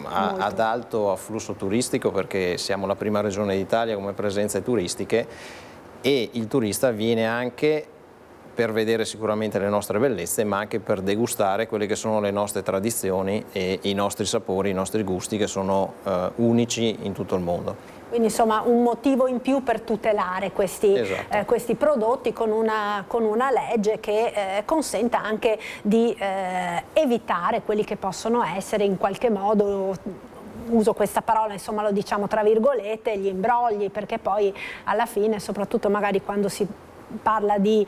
ad alto afflusso turistico, perché siamo la prima regione d'Italia come presenze turistiche, e il turista viene anche per vedere sicuramente le nostre bellezze, ma anche per degustare quelle che sono le nostre tradizioni e i nostri sapori, i nostri gusti, che sono unici in tutto il mondo. Quindi insomma un motivo in più per tutelare questi prodotti con una legge che consenta anche di evitare quelli che possono essere in qualche modo, uso questa parola, insomma lo diciamo tra virgolette, gli imbrogli, perché poi alla fine, soprattutto magari quando si parla di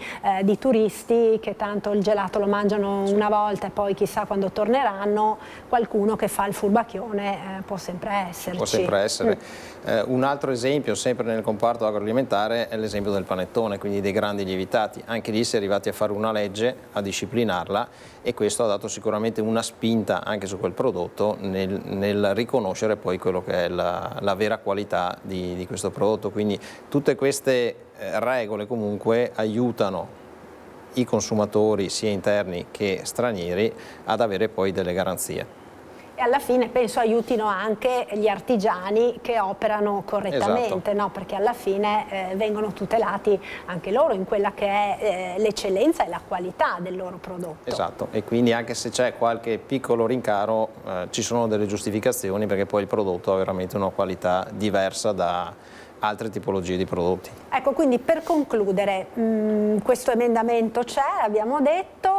turisti che tanto il gelato lo mangiano una volta e poi chissà quando torneranno, qualcuno che fa il furbacchione può sempre esserci. Può sempre essere. Un altro esempio, sempre nel comparto agroalimentare, è l'esempio del panettone, quindi dei grandi lievitati. Anche lì si è arrivati a fare una legge, a disciplinarla, e questo ha dato sicuramente una spinta anche su quel prodotto nel riconoscere poi quello che è la vera qualità di questo prodotto. Quindi tutte queste regole comunque aiutano i consumatori sia interni che stranieri ad avere poi delle garanzie. E alla fine penso aiutino anche gli artigiani che operano correttamente, esatto. no? Perché alla fine vengono tutelati anche loro in quella che è l'eccellenza e la qualità del loro prodotto. Esatto, e quindi anche se c'è qualche piccolo rincaro ci sono delle giustificazioni, perché poi il prodotto ha veramente una qualità diversa da altre tipologie di prodotti. Ecco, quindi per concludere, questo emendamento c'è, abbiamo detto.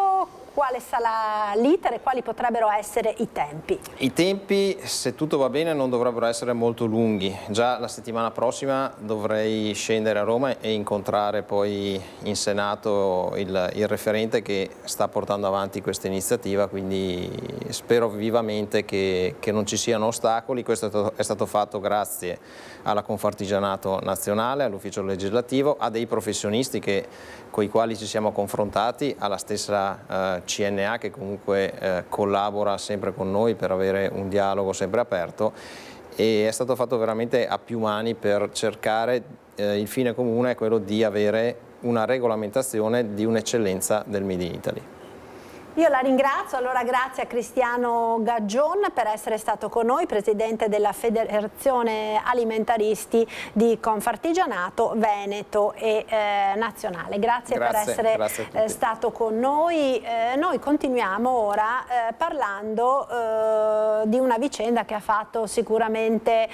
Quale sarà l'iter e quali potrebbero essere i tempi? I tempi, se tutto va bene, non dovrebbero essere molto lunghi. Già la settimana prossima dovrei scendere a Roma e incontrare poi in Senato il referente che sta portando avanti questa iniziativa, quindi spero vivamente che non ci siano ostacoli. Questo è stato fatto grazie alla Confartigianato Nazionale, all'Ufficio Legislativo, a dei professionisti con i quali ci siamo confrontati, alla stessa CNA che comunque collabora sempre con noi per avere un dialogo sempre aperto, e è stato fatto veramente a più mani per cercare, il fine comune è quello di avere una regolamentazione di un'eccellenza del Made in Italy. Io la ringrazio, allora grazie a Cristiano Gaggion per essere stato con noi, presidente della Federazione Alimentaristi di Confartigianato Veneto e Nazionale. Grazie per essere stato con noi. Noi continuiamo ora parlando di una vicenda che ha fatto sicuramente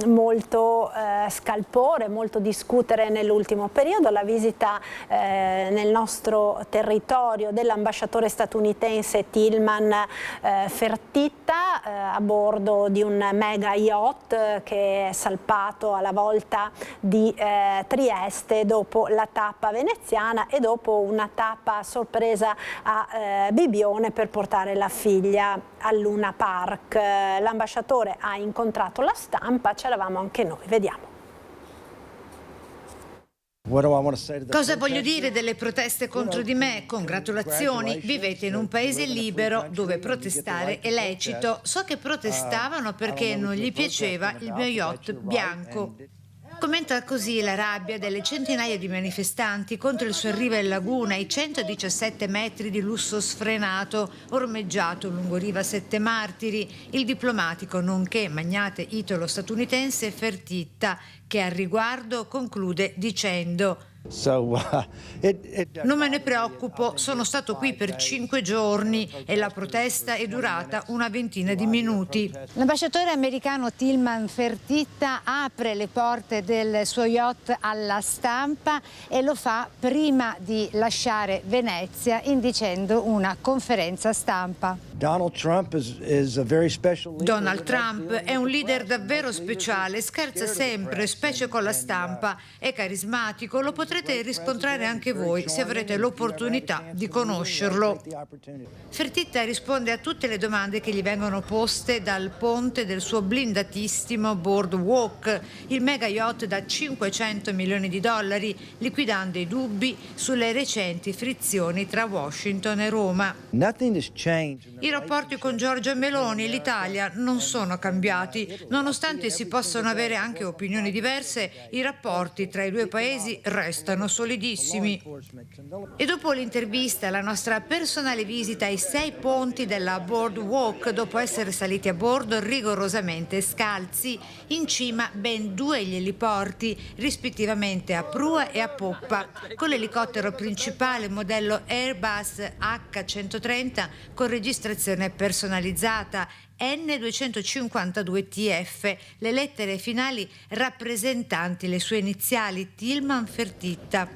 molto scalpore, molto discutere nell'ultimo periodo, la visita nel nostro territorio dell'ambasciatore statunitense Tillman Fertitta a bordo di un mega yacht che è salpato alla volta di Trieste dopo la tappa veneziana e dopo una tappa sorpresa a Bibione per portare la figlia al Luna Park. L'ambasciatore ha incontrato la stampa, c'eravamo anche noi, vediamo. Cosa voglio dire delle proteste contro di me? Congratulazioni, vivete in un paese libero dove protestare è lecito. So che protestavano perché non gli piaceva il mio yacht bianco. Commenta così la rabbia delle centinaia di manifestanti contro il suo arrivo in laguna, i 117 metri di lusso sfrenato ormeggiato lungo riva Sette Martiri, il diplomatico nonché magnate italo-statunitense Fertitta, che al riguardo conclude dicendo: non me ne preoccupo, sono stato qui per 5 giorni e la protesta è durata una ventina di minuti. L'ambasciatore americano Tillman Fertitta apre le porte del suo yacht alla stampa e lo fa prima di lasciare Venezia indicendo una conferenza stampa. Donald Trump è un leader davvero speciale, scherza sempre, specie con la stampa, è carismatico, lo potrete riscontrare anche voi se avrete l'opportunità di conoscerlo. Fertitta risponde a tutte le domande che gli vengono poste dal ponte del suo blindatissimo Boardwalk, il mega yacht da $500 milioni, liquidando i dubbi sulle recenti frizioni tra Washington e Roma. I rapporti con Giorgia Meloni e l'Italia non sono cambiati. Nonostante si possano avere anche opinioni diverse, i rapporti tra i due paesi restano solidissimi. E dopo l'intervista, la nostra personale visita ai 6 ponti della Boardwalk, dopo essere saliti a bordo rigorosamente scalzi, in cima ben 2 gli eliporti, rispettivamente a prua e a poppa, con l'elicottero principale modello Airbus H130 con registrazione personalizzata N252TF, le lettere finali rappresentanti le sue iniziali Tillman Fertitta.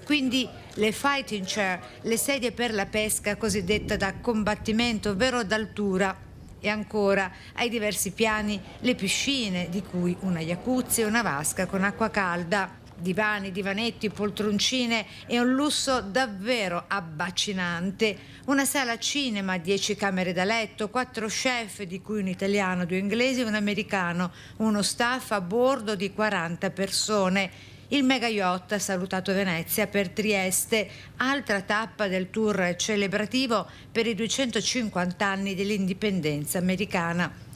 Quindi le fighting chair, le sedie per la pesca cosiddetta da combattimento, ovvero d'altura. E ancora, ai diversi piani, le piscine, di cui una jacuzzi e una vasca con acqua calda. Divani, divanetti, poltroncine e un lusso davvero abbaccinante. Una sala cinema, 10 camere da letto, 4 chef, di cui un italiano, 2 inglesi e un americano, uno staff a bordo di 40 persone. Il mega yacht ha salutato Venezia per Trieste, altra tappa del tour celebrativo per i 250 anni dell'indipendenza americana.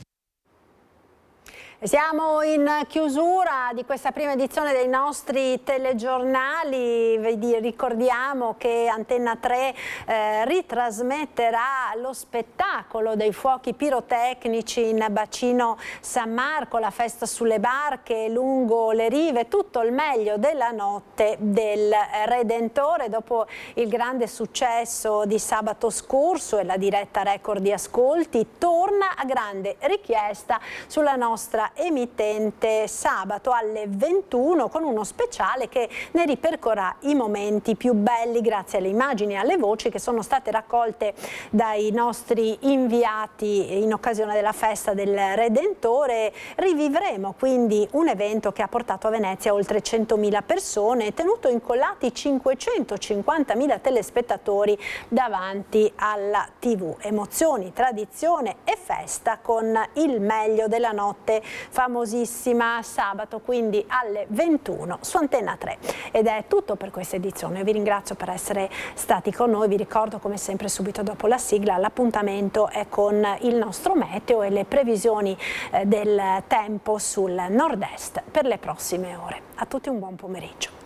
Siamo in chiusura di questa prima edizione dei nostri telegiornali. Vi ricordiamo che Antenna 3 ritrasmetterà lo spettacolo dei fuochi pirotecnici in bacino San Marco, la festa sulle barche lungo le rive, tutto il meglio della notte del Redentore. Dopo il grande successo di sabato scorso e la diretta record di ascolti, torna a grande richiesta sulla nostra emittente sabato alle 21 con uno speciale che ne ripercorrerà i momenti più belli grazie alle immagini e alle voci che sono state raccolte dai nostri inviati in occasione della festa del Redentore. Rivivremo quindi un evento che ha portato a Venezia oltre 100.000 persone e tenuto incollati 550.000 telespettatori davanti alla TV. Emozioni, tradizione e festa con il meglio della notte famosissima sabato quindi alle 21 su Antenna 3. Ed è tutto per questa edizione. Vi ringrazio per essere stati con noi. Vi ricordo come sempre subito dopo la sigla l'appuntamento è con il nostro meteo e le previsioni del tempo sul nord-est per le prossime ore. A tutti un buon pomeriggio.